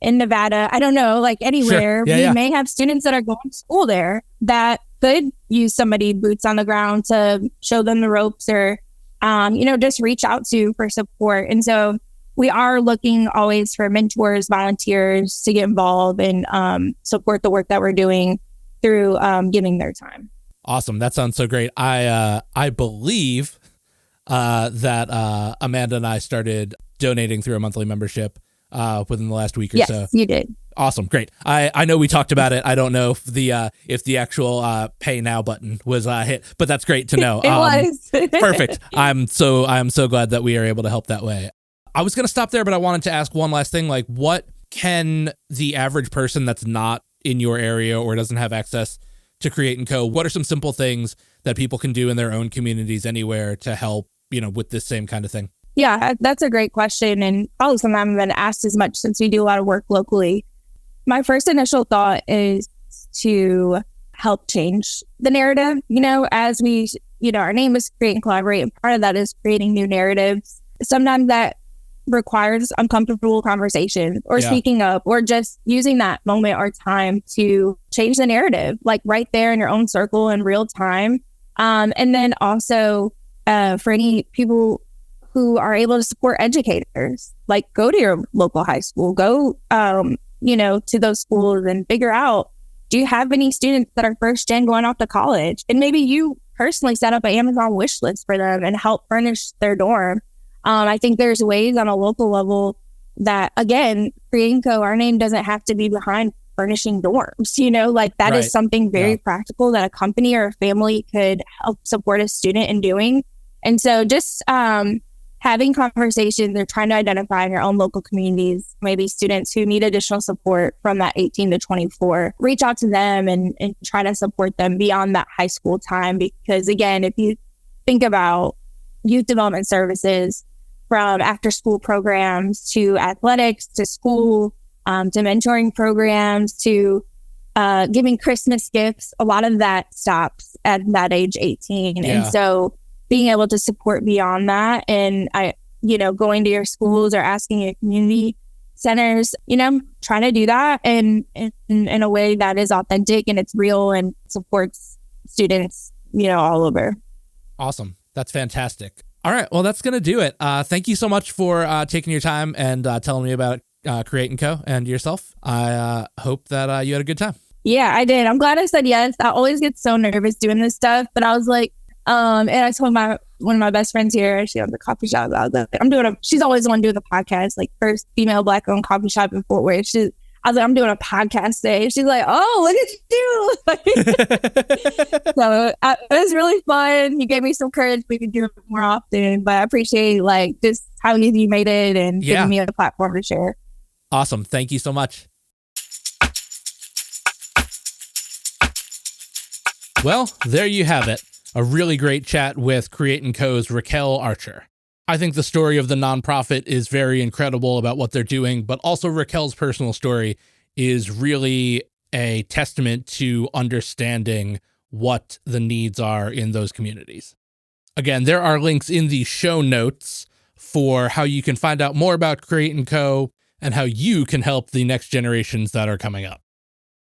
in Nevada, I don't know, like anywhere, we may have students that are going to school there that could use somebody boots on the ground to show them the ropes or just reach out to for support. And so we are looking always for mentors, volunteers to get involved and support the work that we're doing through giving their time.
Awesome. That sounds so great. I believe that Amanda and I started donating through a monthly membership within the last week or so.
Yes, you did.
Awesome. Great. I know we talked about it. I don't know if the actual pay now button was hit, but that's great to know.
It was.
Perfect. I'm so glad that we are able to help that way. I was going to stop there, but I wanted to ask one last thing. Like, what can the average person that's not in your area or doesn't have access to Create & Co., what are some simple things that people can do in their own communities anywhere to help, with this same kind of thing?
Yeah, that's a great question. And probably something I haven't been asked as much since we do a lot of work locally. My first initial thought is to help change the narrative, as we, our name is Create and Collaborate. And part of that is creating new narratives. Sometimes that requires uncomfortable conversation or speaking up or just using that moment or time to change the narrative, like right there in your own circle in real time. And then also for any people who are able to support educators, like go to your local high school, go, to those schools and figure out, do you have any students that are first gen going off to college? And maybe you personally set up an Amazon wish list for them and help furnish their dorm. I think there's ways on a local level that, again, Create & Co., our name doesn't have to be behind furnishing dorms, that is something very practical that a company or a family could help support a student in doing. And so just having conversations or trying to identify in your own local communities, maybe students who need additional support from that 18 to 24, reach out to them and try to support them beyond that high school time. Because again, if you think about youth development services, from after school programs to athletics to school, to mentoring programs to giving Christmas gifts, a lot of that stops at that age 18. Yeah. And so being able to support beyond that and going to your schools or asking your community centers, trying to do that and in a way that is authentic and it's real and supports students, all over.
Awesome. That's fantastic. All right. Well, that's going to do it. Thank you so much for taking your time and telling me about Create & Co. and yourself. I hope that you had a good time. Yeah, I did. I'm glad I said yes. I always get so nervous doing this stuff, but I was like, and I told one of my best friends here, she owns a coffee shop. I was like, she's always the one doing the podcast, like first female Black owned coffee shop in Fort Worth. I was like, I'm doing a podcast today. She's like, oh, look at you. So it was really fun. You gave me some courage. We could do it more often, but I appreciate just how easy you made it and giving me a platform to share. Awesome. Thank you so much. Well, there you have it. A really great chat with Create & Co.'s Ricquel Archer. I think the story of the nonprofit is very incredible about what they're doing, but also Ricquel's personal story is really a testament to understanding what the needs are in those communities. Again, there are links in the show notes for how you can find out more about Create & Co. and how you can help the next generations that are coming up.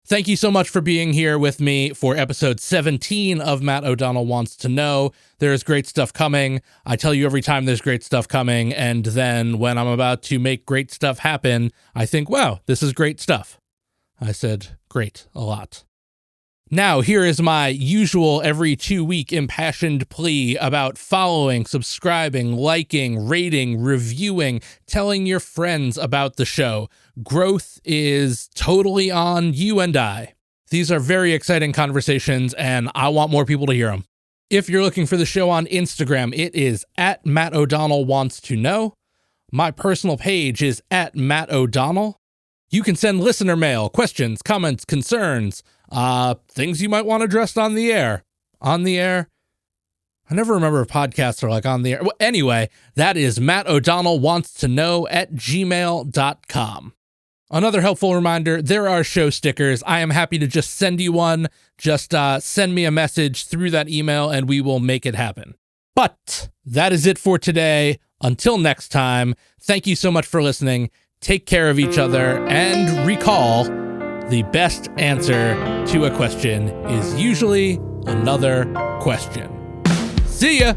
Thank you so much for being here with me for episode 17 of Matt O'Donnell Wants to Know. There is great stuff coming. I tell you every time there's great stuff coming, and then when I'm about to make great stuff happen, I think, wow, this is great stuff. I said great a lot. Now, here is my usual every 2-week impassioned plea about following, subscribing, liking, rating, reviewing, telling your friends about the show. Growth is totally on you and I. These are very exciting conversations, and I want more people to hear them. If you're looking for the show on Instagram, it is at Matt O'Donnell Wants to Know. My personal page is at Matt O'Donnell. You can send listener mail, questions, comments, concerns, things you might want addressed on the air. On the air? I never remember if podcasts are like on the air. Well, anyway, that is Matt O'Donnell Wants to Know at gmail.com. Another helpful reminder, there are show stickers. I am happy to just send you one. Just send me a message through that email and we will make it happen. But that is it for today. Until next time, thank you so much for listening. Take care of each other and recall, the best answer to a question is usually another question. See ya!